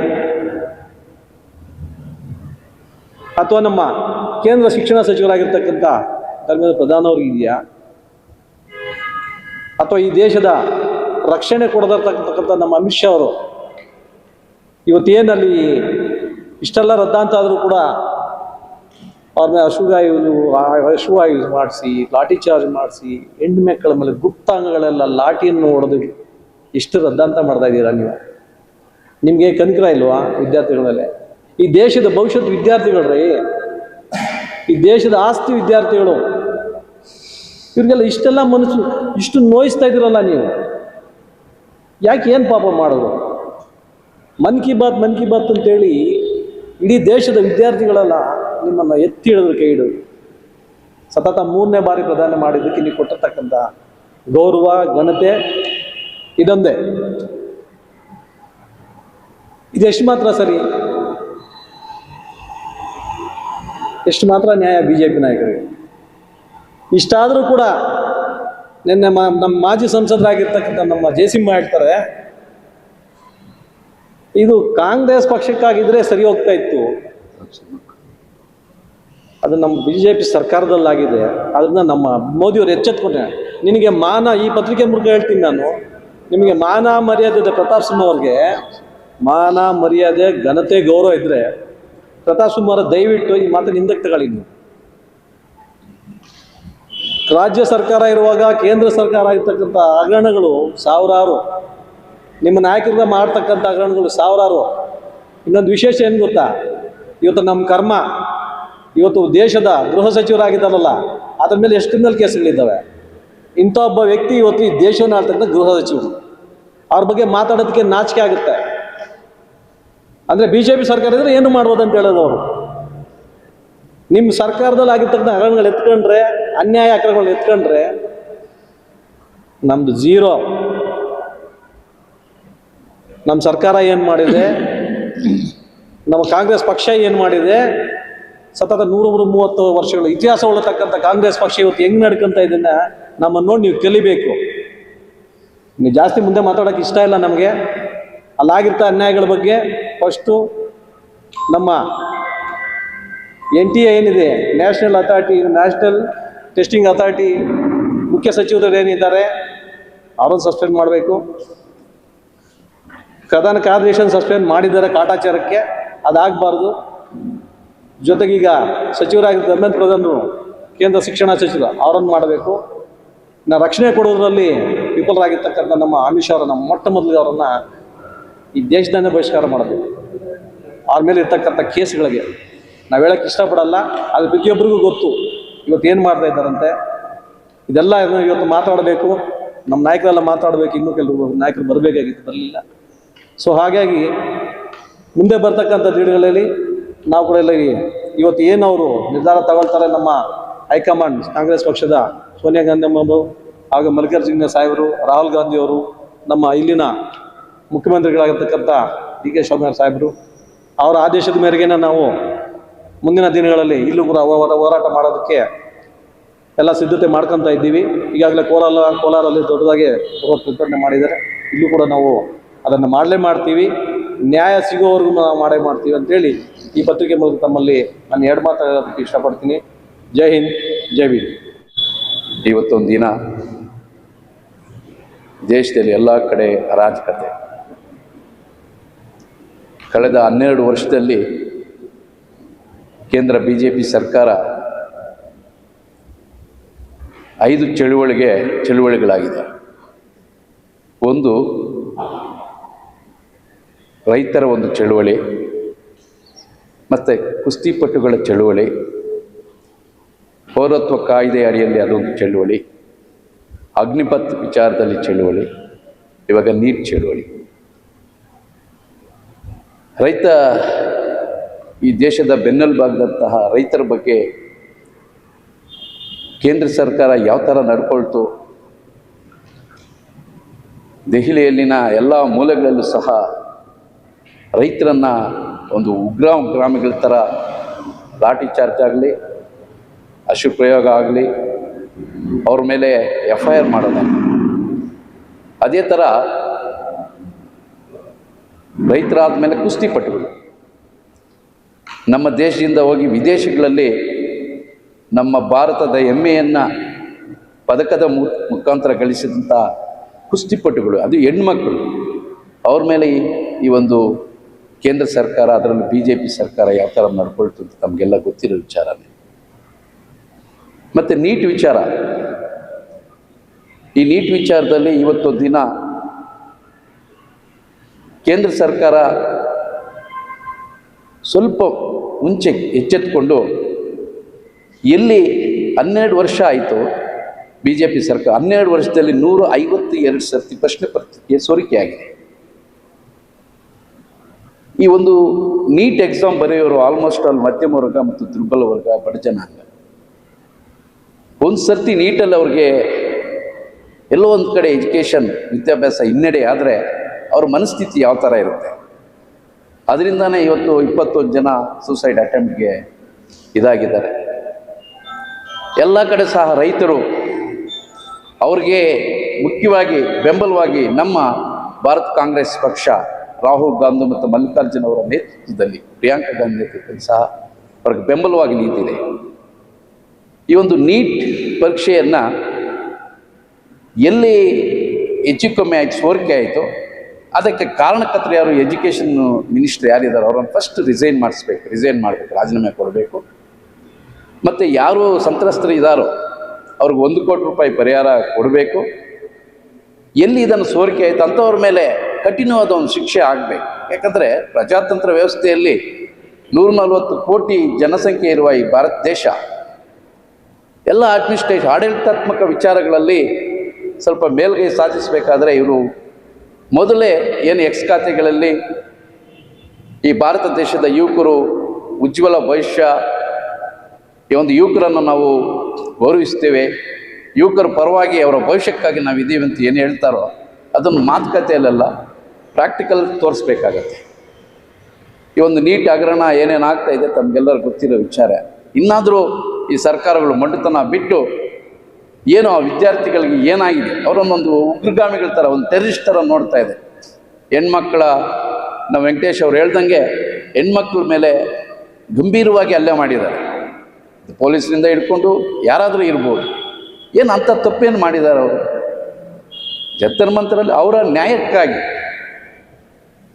ಅಥವಾ ನಮ್ಮ ಕೇಂದ್ರ ಶಿಕ್ಷಣ ಸಚಿವರಾಗಿರ್ತಕ್ಕಂಥ ಧರ್ಮೇಂದ್ರ ಪ್ರಧಾನ್ ಅವ್ರಿಗಿದೆಯಾ ಅಥವಾ ಈ ದೇಶದ ರಕ್ಷಣೆ ಕೊಡದಿರ್ತಕ್ಕಂಥ ನಮ್ಮ ಅಮಿತ್ ಶಾ ಅವರು ಇವತ್ತೇನಲ್ಲಿ ಇಷ್ಟೆಲ್ಲ ರದ್ದಾಂತ ಆದರೂ ಕೂಡ ಅವ್ರ ಮೇಲೆ ಹಸುಗಾಯಿ ಮಾಡಿಸಿ, ಲಾಠಿ ಚಾರ್ಜ್ ಮಾಡಿಸಿ, ಹೆಣ್ಣು ಮಕ್ಕಳ ಮೇಲೆ ಗುಪ್ತಾಂಗಗಳೆಲ್ಲ ಲಾಠಿಯನ್ನು ಹೊಡೆದು ಇಷ್ಟು ರದ್ದಾಂತ ಮಾಡ್ತಾ ಇದ್ದೀರಾ ನೀವು? ನಿಮಗೆ ಕನಿಕರ ಇಲ್ವಾ ವಿದ್ಯಾರ್ಥಿಗಳ ಮೇಲೆ? ಈ ದೇಶದ ಭವಿಷ್ಯದ ವಿದ್ಯಾರ್ಥಿಗಳ್ರಿ, ಈ ದೇಶದ ಆಸ್ತಿ ವಿದ್ಯಾರ್ಥಿಗಳು, ಇವ್ರಿಗೆಲ್ಲ ಇಷ್ಟೆಲ್ಲ ಮನಸ್ಸು, ಇಷ್ಟು ನೋಯಿಸ್ತಾ ಇದ್ದೀರಲ್ಲ ನೀವು. ಯಾಕೆ, ಏನು ಪಾಪ ಮಾಡೋದು? ಮನ್ ಕಿ ಬಾತ್ ಅಂತೇಳಿ ಇಡೀ ದೇಶದ ವಿದ್ಯಾರ್ಥಿಗಳೆಲ್ಲ ನಿಮ್ಮನ್ನು ಎತ್ತಿ ಹಿಡಿದ್ರು, ಕೈ ಹಿಡಿದ್ರು. ಸತತ 3ನೇ ಬಾರಿ ಪ್ರಧಾನ ಮಾಡಿದ್ದಕ್ಕೆ ನೀವು ಕೊಟ್ಟಿರ್ತಕ್ಕಂಥ ಗೌರವ, ಘನತೆ ಇದೊಂದೇ. ಇದೆಷ್ಟು ಮಾತ್ರ ಸರಿ, ಎಷ್ಟು ಮಾತ್ರ ನ್ಯಾಯ BJP ನಾಯಕರಿಗೆ? ಇಷ್ಟಾದರೂ ಕೂಡ ನಿನ್ನೆ ನಮ್ಮ ಮಾಜಿ ಸಂಸದರಾಗಿರ್ತಕ್ಕಂಥ ನಮ್ಮ ಜಯಸಿಂಹ ಹೇಳ್ತಾರೆ, ಇದು ಕಾಂಗ್ರೆಸ್ ಪಕ್ಷಕ್ಕಾಗಿದ್ರೆ ಸರಿ ಹೋಗ್ತಾ ಇತ್ತು, ಅದು ನಮ್ಮ BJP ಸರ್ಕಾರದಲ್ಲಾಗಿದೆ, ಅದನ್ನ ನಮ್ಮ ಮೋದಿಯವರು ಎಚ್ಚೆತ್ಕೊಂಡೆ. ನಿನಗೆ ಮಾನ, ಈ ಪತ್ರಿಕೆ ಮೂಲಕ ಹೇಳ್ತೀನಿ ನಾನು, ನಿಮಗೆ ಮಾನ ಮರ್ಯಾದೆ ಇದೆ ಪ್ರತಾಪ್ ಸಿಂಹ ಅವ್ರಿಗೆ, ಮಾನ ಮರ್ಯಾದೆ ಘನತೆ ಗೌರವ ಇದ್ದರೆ ಪ್ರತಾಪ್ ಸಿಂಹ ಅವರ ದಯವಿಟ್ಟು ಈ ಮಾತನ್ನು ಹಿಂದಕ್ಕೆ ತಗೊಳ್ಳಿ. ನೀವು ರಾಜ್ಯ ಸರ್ಕಾರ ಇರುವಾಗ ಕೇಂದ್ರ ಸರ್ಕಾರ ಆಗಿರ್ತಕ್ಕಂಥ ಹಗರಣಗಳು ಸಾವಿರಾರು, ನಿಮ್ಮ ನಾಯಕರಿಂದ ಮಾಡ್ತಕ್ಕಂಥ ಹಗರಣಗಳು ಸಾವಿರಾರು. ಇನ್ನೊಂದು ವಿಶೇಷ ಏನು ಗೊತ್ತಾ, ಇವತ್ತು ನಮ್ಮ ಕರ್ಮ, ಇವತ್ತು ದೇಶದ ಗೃಹ ಸಚಿವರಾಗಿದ್ದಾರಲ್ಲ, ಅದ್ರ ಮೇಲೆ ಎಷ್ಟು ಕ್ರಿಮಿನಲ್ ಕೇಸ್ಗಳಿದ್ದಾವೆ. ಇಂಥ ಒಬ್ಬ ವ್ಯಕ್ತಿ ಇವತ್ತು ಈ ದೇಶವನ್ನು ಆಳ್ತಕ್ಕಂಥ ಗೃಹ ಸಚಿವರು, ಅವ್ರ ಬಗ್ಗೆ ಮಾತಾಡೋದಕ್ಕೆ ನಾಚಿಕೆ ಆಗುತ್ತೆ. ಅಂದರೆ BJP ಸರ್ಕಾರ ಇದ್ರೆ ಏನು ಮಾಡ್ಬೋದು ಅಂತ ಹೇಳೋದು ಅವರು. ನಿಮ್ಮ ಸರ್ಕಾರದಲ್ಲಿ ಆಗಿರ್ತಕ್ಕಂಥ ಹಗರಣಗಳು ಎತ್ಕೊಂಡ್ರೆ, ಅನ್ಯಾಯ ಅಕ್ರಮಗಳು ಎತ್ಕೊಂಡ್ರೆ ನಮ್ದು ಝೀರೋ. ನಮ್ಮ ಸರ್ಕಾರ ಏನು ಮಾಡಿದೆ, ನಮ್ಮ ಕಾಂಗ್ರೆಸ್ ಪಕ್ಷ ಏನು ಮಾಡಿದೆ, ಸತತ 130 ವರ್ಷಗಳ ಇತಿಹಾಸ ಉಳ್ಳತಕ್ಕಂಥ ಕಾಂಗ್ರೆಸ್ ಪಕ್ಷ ಇವತ್ತು ಹೆಂಗೆ ನಡ್ಕೊಂತ ಇದನ್ನ ನಮ್ಮನ್ನು ನೋಡಿ ನೀವು ಕಲಿಬೇಕು. ನೀವು ಜಾಸ್ತಿ ಮುಂದೆ ಮಾತಾಡೋಕ್ಕೆ ಇಷ್ಟ ಇಲ್ಲ ನಮಗೆ. ಅಲ್ಲಾಗಿರ್ತ ಅನ್ಯಾಯಗಳ ಬಗ್ಗೆ ಫಸ್ಟು ನಮ್ಮ NTA ಏನಿದೆ, ನ್ಯಾಷನಲ್ ಟೆಸ್ಟಿಂಗ್ ಅಥಾರಿಟಿ ಮುಖ್ಯ ಸಚಿವರು ಏನಿದ್ದಾರೆ ಅವರನ್ನು ಸಸ್ಪೆಂಡ್ ಮಾಡಬೇಕು. ಪ್ರಧಾನ ಕಾರ್ಯದರ್ಶಿಯನ್ನು ಸಸ್ಪೆಂಡ್ ಮಾಡಿದ್ದಾರೆ ಕಾಟಾಚಾರಕ್ಕೆ, ಅದಾಗಬಾರ್ದು. ಜೊತೆಗೀಗ ಸಚಿವರಾಗಿದ್ದ ಧರ್ಮೇಂದ್ರ ಪ್ರಧಾನರು, ಕೇಂದ್ರ ಶಿಕ್ಷಣ ಸಚಿವರು, ಅವರನ್ನು ಮಾಡಬೇಕು. ರಕ್ಷಣೆ ಕೊಡೋದ್ರಲ್ಲಿ ವಿಫಲರಾಗಿರ್ತಕ್ಕಂಥ ನಮ್ಮ ಅಮಿತ್ ಶಾ ಅವರನ್ನು ಮೊಟ್ಟ ಮೊದಲಿಗೆ ಅವರನ್ನು ಈ ದೇಶದನ್ನೇ ಬಹಿಷ್ಕಾರ ಮಾಡಬೇಕು. ಅವ್ರ ಮೇಲೆ ಇರ್ತಕ್ಕಂಥ ಕೇಸ್ಗಳಿಗೆ ನಾವು ಹೇಳೋಕ್ಕೆ ಇಷ್ಟಪಡಲ್ಲ, ಅದು ಪ್ರತಿಯೊಬ್ಬರಿಗೂ ಗೊತ್ತು ಇವತ್ತು ಏನು ಮಾಡ್ತಾ ಇದ್ದಾರಂತೆ. ಇದೆಲ್ಲ ಇವತ್ತು ಮಾತಾಡಬೇಕು, ನಮ್ಮ ನಾಯಕರೆಲ್ಲ ಮಾತಾಡಬೇಕು. ಇನ್ನೂ ಕೆಲವು ನಾಯಕರು ಬರಬೇಕಾಗಿತ್ತು, ಬರಲಿಲ್ಲ. ಸೊ ಹಾಗಾಗಿ ಮುಂದೆ ಬರ್ತಕ್ಕಂಥ ದಿನಗಳಲ್ಲಿ ನಾವು ಕೂಡ ಎಲ್ಲ ಇವತ್ತು ಏನು ಅವರು ನಿರ್ಧಾರ ತಗೊಳ್ತಾರೆ, ನಮ್ಮ ಹೈಕಮಾಂಡ್ ಕಾಂಗ್ರೆಸ್ ಪಕ್ಷದ ಸೋನಿಯಾ ಗಾಂಧಿ ಅಮ್ಮವರು, ಹಾಗೂ ಮಲ್ಲಿಕಾರ್ಜುನ ಸಾಹೇಬರು, ರಾಹುಲ್ ಗಾಂಧಿ ಅವರು, ನಮ್ಮ ಇಲ್ಲಿನ ಮುಖ್ಯಮಂತ್ರಿಗಳಾಗಿರ್ತಕ್ಕಂಥ DK ಶಿವಕುಮಾರ್ ಸಾಹೇಬರು, ಅವರ ಆದೇಶದ ಮೇರೆಗೆ ನಾವು ಮುಂದಿನ ದಿನಗಳಲ್ಲಿ ಇಲ್ಲೂ ಕೂಡ ಹೋರಾಟ ಮಾಡೋದಕ್ಕೆ ಎಲ್ಲ ಸಿದ್ಧತೆ ಮಾಡ್ಕೊತಾ ಇದ್ದೀವಿ. ಈಗಾಗಲೇ ಕೋಲಾರಲ್ಲಿ ದೊಡ್ಡದಾಗಿ ಪ್ರತಿಭಟನೆ ಮಾಡಿದ್ದಾರೆ. ಇಲ್ಲೂ ಕೂಡ ನಾವು ಅದನ್ನು ಮಾಡಲೇ ಮಾಡ್ತೀವಿ, ನ್ಯಾಯ ಸಿಗೋವರೆಗೂ ನಾವು ಮಾಡ್ತೀವಿ ಅಂತೇಳಿ ಈ ಪತ್ರಿಕೆ ಮೂಲಕ ತಮ್ಮಲ್ಲಿ ನಾನು 2 ಮಾತು ಹೇಳೋದಕ್ಕೆ ಇಷ್ಟಪಡ್ತೀನಿ. ಜೈ ಹಿಂದ್, ಜೈ ಭೀಮ್. ಇವತ್ತೊಂದು ದಿನ ದೇಶದಲ್ಲಿ ಎಲ್ಲ ಕಡೆ ಅರಾಜಕತೆ. ಕಳೆದ 12 ವರ್ಷದಲ್ಲಿ ಕೇಂದ್ರ BJP ಸರ್ಕಾರ 5 ಚಳುವಳಿಗಳಾಗಿದೆ. ಒಂದು ರೈತರ ಒಂದು ಚಳುವಳಿ, ಮತ್ತು ಕುಸ್ತಿಪಟುಗಳ ಚಳುವಳಿ, ಪೌರತ್ವ ಕಾಯ್ದೆ ಅಡಿಯಲ್ಲಿ ಅದೊಂದು ಚಳುವಳಿ, ಅಗ್ನಿಪಥ್ ವಿಚಾರದಲ್ಲಿ ಚಳುವಳಿ, ಇವಾಗ ನೀಟ್ ಚಳುವಳಿ. ರೈತ, ಈ ದೇಶದ ಬೆನ್ನೆಲುಬಾಗದಂತಹ ರೈತರ ಬಗ್ಗೆ ಕೇಂದ್ರ ಸರ್ಕಾರ ಯಾವ ಥರ ನಡ್ಕೊಳ್ತು, ದೆಹಲಿಯಲ್ಲಿನ ಎಲ್ಲ ಮೂಲೆಗಳಲ್ಲೂ ಸಹ ರೈತರನ್ನು ಒಂದು ಉಗ್ರಗಾಮಿಗಳ ಥರ ಲಾಠಿ ಚಾರ್ಜ್ ಆಗಲಿ, ಅಶುಪ್ರಯೋಗ ಆಗಲಿ, ಅವ್ರ ಮೇಲೆ FIR ಮಾಡೋದಾಗಲಿ. ಅದೇ ಥರ ರೈತರಾದ ಮೇಲೆ ಕುಸ್ತಿಪಟುಗಳು ನಮ್ಮ ದೇಶದಿಂದ ಹೋಗಿ ವಿದೇಶಗಳಲ್ಲಿ ನಮ್ಮ ಭಾರತದ ಹೆಮ್ಮೆಯನ್ನು ಪದಕದ ಮುಖಾಂತರ ಗಳಿಸಿದಂಥ ಕುಸ್ತಿಪಟುಗಳು, ಅದು ಹೆಣ್ಮಕ್ಕಳು, ಅವ್ರ ಮೇಲೆ ಈ ಒಂದು ಕೇಂದ್ರ ಸರ್ಕಾರ, ಅದರಲ್ಲಿ BJP ಸರ್ಕಾರ ಯಾವ ಥರ ನಡ್ಕೊಳ್ತು ಅಂತ ತಮಗೆಲ್ಲ ಗೊತ್ತಿರೋ ವಿಚಾರನೇ. ಮತ್ತು ನೀಟ್ ವಿಚಾರ, ಈ ನೀಟ್ ವಿಚಾರದಲ್ಲಿ ಇವತ್ತು ದಿನ ಕೇಂದ್ರ ಸರ್ಕಾರ ಸ್ವಲ್ಪ ಮುಂಚೆ ಎಚ್ಚೆತ್ತುಕೊಂಡು ಎಲ್ಲಿ 12 ವರ್ಷ ಆಯಿತು ಬಿ ಜೆ ಪಿ ಸರ್ಕಾರ, 12 ವರ್ಷದಲ್ಲಿ 152 ಸರ್ತಿ ಪ್ರಶ್ನೆ ಪತ್ರಿಕೆ ಸೋರಿಕೆ ಆಗಿದೆ. ಈ ಒಂದು ನೀಟ್ ಎಕ್ಸಾಮ್ ಬರೆಯೋರು ಆಲ್ಮೋಸ್ಟ್ ಆಲ್ ಮಧ್ಯಮ ವರ್ಗ ಮತ್ತು ದುರ್ಬಲ ವರ್ಗ, ಬಡ ಜನಾಂಗ. ಒಂದು ಸರ್ತಿ ನೀಟಲ್ಲಿ ಅವ್ರಿಗೆ ಎಲ್ಲೋ ಒಂದು ಕಡೆ ಎಜುಕೇಷನ್ ವಿದ್ಯಾಭ್ಯಾಸ ಹಿನ್ನಡೆ ಆದರೆ ಅವ್ರ ಮನಸ್ಥಿತಿ ಯಾವ ಥರ ಇರುತ್ತೆ. ಅದರಿಂದನೇ ಇವತ್ತು 21 ಜನ ಸೂಸೈಡ್ ಅಟೆಂಪ್ಟ್ಗೆ ಇದಾಗಿದ್ದಾರೆ. ಎಲ್ಲ ಕಡೆ ಸಹ ರೈತರು ಅವ್ರಿಗೆ ಮುಖ್ಯವಾಗಿ ಬೆಂಬಲವಾಗಿ ನಮ್ಮ ಭಾರತ ಕಾಂಗ್ರೆಸ್ ಪಕ್ಷ ರಾಹುಲ್ ಗಾಂಧಿ ಮತ್ತು ಮಲ್ಲಿಕಾರ್ಜುನ್ ಅವರ ನೇತೃತ್ವದಲ್ಲಿ, ಪ್ರಿಯಾಂಕಾ ಗಾಂಧಿ ನೇತೃತ್ವದಲ್ಲಿ ಸಹ ಅವ್ರಿಗೆ ಬೆಂಬಲವಾಗಿ ನಿಂತಿದೆ. ಈ ಒಂದು ನೀಟ್ ಪರೀಕ್ಷೆಯನ್ನು ಎಲ್ಲಿ ಹೆಚ್ಚು ಕಮ್ಮಿ ಆಯಿತು, ಸೋರಿಕೆ ಆಯಿತು, ಅದಕ್ಕೆ ಕಾರಣಕರ್ತರು ಯಾರು, ಎಜುಕೇಷನ್ ಮಿನಿಸ್ಟರ್ ಯಾರಿದ್ದಾರೆ ಅವರನ್ನು ಫಸ್ಟ್ ರಿಸೈನ್ ಮಾಡಬೇಕು, ರಾಜೀನಾಮೆ ಕೊಡಬೇಕು. ಮತ್ತು ಯಾರು ಸಂತ್ರಸ್ತರು ಇದ್ದಾರೋ ಅವ್ರಿಗೆ 1 ಕೋಟಿ ರೂಪಾಯಿ ಪರಿಹಾರ ಕೊಡಬೇಕು. ಎಲ್ಲಿ ಇದನ್ನು ಸೋರಿಕೆ ಆಯಿತು ಅಂಥವ್ರ ಮೇಲೆ ಕಠಿಣವಾದ ಒಂದು ಶಿಕ್ಷೆ ಆಗಬೇಕು. ಯಾಕಂದರೆ ಪ್ರಜಾತಂತ್ರ ವ್ಯವಸ್ಥೆಯಲ್ಲಿ 140 ಕೋಟಿ ಜನಸಂಖ್ಯೆ ಇರುವ ಈ ಭಾರತ ದೇಶ ಎಲ್ಲ ಆಡಳಿತಾತ್ಮಕ ವಿಚಾರಗಳಲ್ಲಿ ಸ್ವಲ್ಪ ಮೇಲ್ಗೈ ಸಾಧಿಸಬೇಕಾದ್ರೆ ಇವರು ಮೊದಲೇ ಏನು ಎಕ್ಸ್ ಖಾತೆಗಳಲ್ಲಿ ಈ ಭಾರತ ದೇಶದ ಯುವಕರು ಉಜ್ವಲ ಭವಿಷ್ಯ, ಈ ಒಂದು ಯುವಕರನ್ನು ನಾವು ಗೌರವಿಸ್ತೇವೆ, ಯುವಕರ ಪರವಾಗಿ ಅವರ ಭವಿಷ್ಯಕ್ಕಾಗಿ ನಾವು ಇದ್ದೀವಿ ಅಂತ ಏನು ಹೇಳ್ತಾರೋ ಅದನ್ನು ಮಾತುಕತೆಯಲ್ಲೆಲ್ಲ ಪ್ರಾಕ್ಟಿಕಲ್ ತೋರಿಸ್ಬೇಕಾಗತ್ತೆ. ಈ ಒಂದು ನೀಟ್ ಹಗರಣ ಏನೇನು ಆಗ್ತಾ ಇದೆ ತಮಗೆಲ್ಲರೂ ಗೊತ್ತಿರೋ ವಿಚಾರ. ಇನ್ನಾದರೂ ಈ ಸರ್ಕಾರಗಳು ಮಂಡುತನ ಬಿಟ್ಟು ಏನೋ ಆ ವಿದ್ಯಾರ್ಥಿಗಳಿಗೆ ಏನಾಗಿದೆ ಅವರನ್ನೊಂದು ಉಗ್ರಗಾಮಿಗಳ ಥರ, ಒಂದು ಟೆರರಿಸ್ಟ್ ಥರ ನೋಡ್ತಾ ಇದೆ. ಹೆಣ್ಮಕ್ಳ, ನಾವು ವೆಂಕಟೇಶ್ ಅವ್ರು ಹೇಳ್ದಂಗೆ ಹೆಣ್ಮಕ್ಳ ಮೇಲೆ ಗಂಭೀರವಾಗಿ ಹಲ್ಲೆ ಮಾಡಿದ್ದಾರೆ. ಪೊಲೀಸರಿಂದ ಹಿಡ್ಕೊಂಡು ಯಾರಾದರೂ ಇರ್ಬೋದು. ಏನು ಅಂಥ ತಪ್ಪೇನು ಮಾಡಿದ್ದಾರೆ ಅವರು? ಜಂತರ್ ಮಂತರಲ್ಲಿ ಅವರ ನ್ಯಾಯಕ್ಕಾಗಿ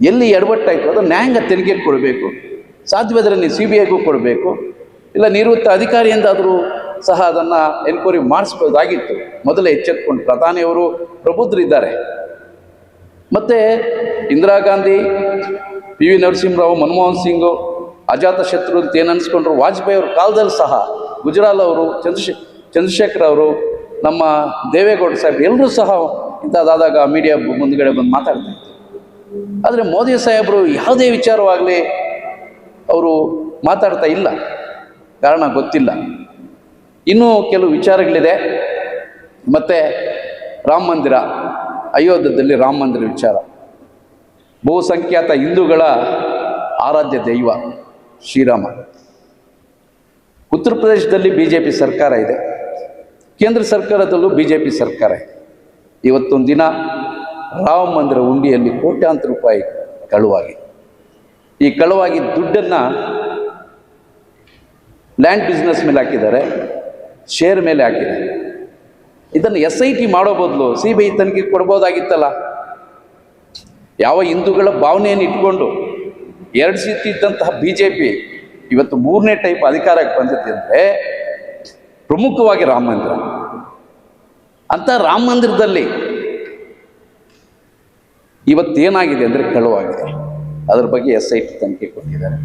ಎಲ್ಲಿ ಎಡವಟ್ಟಾಯಿತು ಅದು ನ್ಯಾಯಾಂಗ ತೆರಿಗೆ ಕೊಡಬೇಕು. ಸಾಧ್ಯವಾದರೆ ನೀವು CBIಗೂ ಕೊಡಬೇಕು, ಇಲ್ಲ ನಿವೃತ್ತ ಅಧಿಕಾರಿಯಿಂದಾದರೂ ಸಹ ಅದನ್ನು ಎನ್ಕ್ವೈರಿ ಮಾಡಿಸ್ಬೋದಾಗಿತ್ತು. ಮೊದಲೇ ಎಚ್ಚೆತ್ಕೊಂಡು ಪ್ರಧಾನಿಯವರು ಪ್ರಬುದ್ಧರಿದ್ದಾರೆ. ಮತ್ತು ಇಂದಿರಾ ಗಾಂಧಿ, PV ನರಸಿಂಹರಾವ್, ಮನಮೋಹನ್ ಸಿಂಗು, ಅಜಾತ ಶತ್ರು ಅಂತ ಏನು ಅನಿಸ್ಕೊಂಡ್ರು. ವಾಜಪೇಯಿ ಅವ್ರ ಕಾಲದಲ್ಲಿ ಸಹ ಗುಜರಾಲ್ ಅವರು, ಚಂದ್ರಶೇಖರ್ ಅವರು, ನಮ್ಮ ದೇವೇಗೌಡ ಸಾಹೇಬ್ ಎಲ್ಲರೂ ಸಹ ಇಂಥದ್ದಾದಾಗ ಮೀಡಿಯಾ ಮುಂದುಗಡೆ ಬಂದು ಮಾತಾಡ್ತಾ ಇದ್ರು. ಆದರೆ ಮೋದಿ ಸಾಹೇಬರು ಯಾವುದೇ ವಿಚಾರವಾಗಲಿ ಅವರು ಮಾತಾಡ್ತಾ ಇಲ್ಲ. ಕಾರಣ ಗೊತ್ತಿಲ್ಲ. ಇನ್ನೂ ಕೆಲವು ವಿಚಾರಗಳಿದೆ. ಮತ್ತು ರಾಮ ಮಂದಿರ, ಅಯೋಧ್ಯದಲ್ಲಿ ರಾಮ ಮಂದಿರ ವಿಚಾರ, ಬಹುಸಂಖ್ಯಾತ ಹಿಂದೂಗಳ ಆರಾಧ್ಯ ದೈವ ಶ್ರೀರಾಮ. ಉತ್ತರ ಪ್ರದೇಶದಲ್ಲಿ BJP ಸರ್ಕಾರ ಇದೆ, ಕೇಂದ್ರ ಸರ್ಕಾರದಲ್ಲೂ BJP ಸರ್ಕಾರ ಇದೆ. ಇವತ್ತೊಂದು ದಿನ ರಾಮ ಮಂದಿರ ಹುಂಡಿಯಲ್ಲಿ ಕೋಟ್ಯಾಂತರ ರೂಪಾಯಿ ಕಳುವಾಗಿದೆ. ಈ ಕಳುವಾಗಿದ್ದ ದುಡ್ಡನ್ನು ಲ್ಯಾಂಡ್ ಬಿಸ್ನೆಸ್ ಮೇಲೆ ಹಾಕಿದ್ದಾರೆ, ಶೇರ್ ಮೇಲೆ ಹಾಕಿದ್ದಾರೆ. ಇದನ್ನು SIT ಮಾಡೋ ಬದಲು CBI ತನಿಖೆ ಕೊಡ್ಬೋದಾಗಿತ್ತಲ್ಲ. ಯಾವ ಹಿಂದೂಗಳ ಭಾವನೆಯನ್ನು ಇಟ್ಕೊಂಡು 2 ಸೀಟ್ ಇದ್ದಂತಹ BJP ಇವತ್ತು 3ನೇ ಟೈಪ್ ಅಧಿಕಾರಕ್ಕೆ ಬಂದಿದೆ ಅಂದರೆ ಪ್ರಮುಖವಾಗಿ ರಾಮ ಮಂದಿರ. ಅಂಥ ರಾಮ ಮಂದಿರದಲ್ಲಿ ಇವತ್ತೇನಾಗಿದೆ ಅಂದರೆ ಕಳುವಾಗಿದೆ. ಅದರ ಬಗ್ಗೆ SIT ತನಿಖೆ ಕೊಟ್ಟಿದ್ದಾರೆ.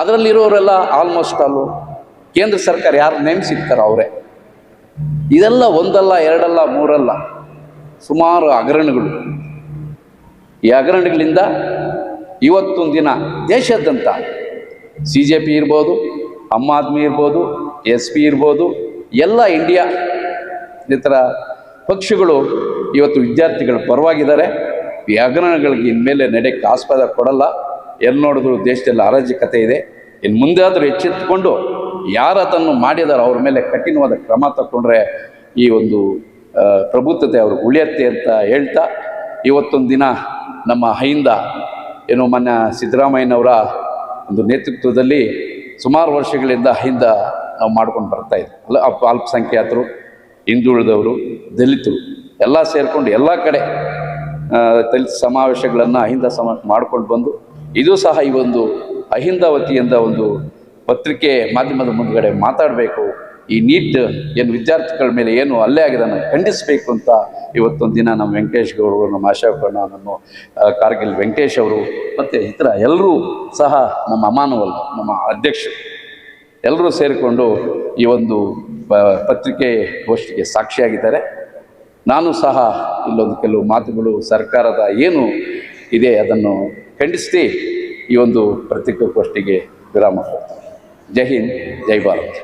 ಅದರಲ್ಲಿರೋರೆಲ್ಲ ಆಲ್ಮೋಸ್ಟ್ ಆಲು ಕೇಂದ್ರ ಸರ್ಕಾರ ಯಾರು ನೇಮಿಸಿರ್ತಾರೋ ಅವರೇ. ಇದೆಲ್ಲ ಒಂದಲ್ಲ, ಎರಡಲ್ಲ, ಮೂರಲ್ಲ, ಸುಮಾರು ಹಗರಣಗಳು. ಈ ಹಗರಣಗಳಿಂದ ಇವತ್ತೊಂದು ದಿನ ದೇಶಾದ್ಯಂತ CJP ಇರ್ಬೋದು, ಆಮ್ ಆದ್ಮಿ ಇರ್ಬೋದು, SP ಇರ್ಬೋದು, ಎಲ್ಲ ಇಂಡಿಯಾ ಈ ಥರ ಪಕ್ಷಗಳು ಇವತ್ತು ವಿದ್ಯಾರ್ಥಿಗಳ ಪರವಾಗಿದ್ದಾರೆ. ಈ ಹಗರಣಗಳಿಗೆ ಇನ್ಮೇಲೆ ನಡೆಯಕ್ಕೆ ಆಸ್ಪದ ಕೊಡಲ್ಲ. ಎಲ್ಲಿ ನೋಡಿದ್ರು ದೇಶದಲ್ಲಿ ಅರಾಜಕತೆ ಇದೆ. ಇನ್ನು ಮುಂದೆ ಆದರೂ ಎಚ್ಚೆತ್ತುಕೊಂಡು ಯಾರು ಅದನ್ನು ಮಾಡಿದಾರೋ ಅವ್ರ ಮೇಲೆ ಕಠಿಣವಾದ ಕ್ರಮ ತಗೊಂಡ್ರೆ ಈ ಒಂದು ಪ್ರಭುತ್ವತೆ ಅವ್ರಿಗೆ ಉಳಿಯತ್ತೆ ಅಂತ ಹೇಳ್ತಾ, ಇವತ್ತೊಂದು ದಿನ ನಮ್ಮ ಅಹಿಂದ ಏನು ಮೊನ್ನೆ ಸಿದ್ದರಾಮಯ್ಯನವರ ಒಂದು ನೇತೃತ್ವದಲ್ಲಿ ಸುಮಾರು ವರ್ಷಗಳಿಂದ ಅಹಿಂದ ನಾವು ಮಾಡ್ಕೊಂಡು ಬರ್ತಾಯಿದ್ವಿ. ಅಲ್ಪಸಂಖ್ಯಾತರು, ಹಿಂದುಳಿದವರು, ದಲಿತರು ಎಲ್ಲ ಸೇರಿಕೊಂಡು ಎಲ್ಲ ಕಡೆ ದಲಿತ ಸಮಾವೇಶಗಳನ್ನು ಅಹಿಂದ ಮಾಡ್ಕೊಂಡು ಬಂದು, ಇದು ಸಹ ಈ ಒಂದು ಅಹಿಂದ ವತಿಯಿಂದ ಒಂದು ಪತ್ರಿಕೆ ಮಾಧ್ಯಮದ ಮುಂದುಗಡೆ ಮಾತಾಡಬೇಕು. ಈ ನೀಟ್ ಏನು ವಿದ್ಯಾರ್ಥಿಗಳ ಮೇಲೆ ಏನು ಹಲ್ಲೆ ಆಗಿದೆ ಅದನ್ನು ಖಂಡಿಸಬೇಕು ಅಂತ ಇವತ್ತೊಂದು ದಿನ ನಮ್ಮ ವೆಂಕಟೇಶ್ ಗೌಡರು, ನಮ್ಮ ಅಶೋಕಣ್ಣ, ನಮ್ಮ ಕಾರ್ಗಿಲ್ ವೆಂಕಟೇಶ್ ಅವರು ಮತ್ತು ಇತರ ಎಲ್ಲರೂ ಸಹ, ನಮ್ಮ ಅಮಾನವಲ್ ನಮ್ಮ ಅಧ್ಯಕ್ಷರು ಎಲ್ಲರೂ ಸೇರಿಕೊಂಡು ಈ ಒಂದು ಪತ್ರಿಕೆ ಗೋಷ್ಠಿಗೆ ಸಾಕ್ಷಿಯಾಗಿದ್ದಾರೆ. ನಾನು ಸಹ ಇಲ್ಲೊಂದು ಕೆಲವು ಮಾತುಗಳು ಸರ್ಕಾರದ ಏನು ಇದೆ ಅದನ್ನು ಖಂಡಿಸಿ ಈ ಒಂದು ಪತ್ರಿಕಾಗೋಷ್ಠಿಗೆ ವಿರಾಮ ಕೊಡ್ತೀನಿ. ಜೈ ಹಿಂದ್, ಜೈ ಭಾರತ್.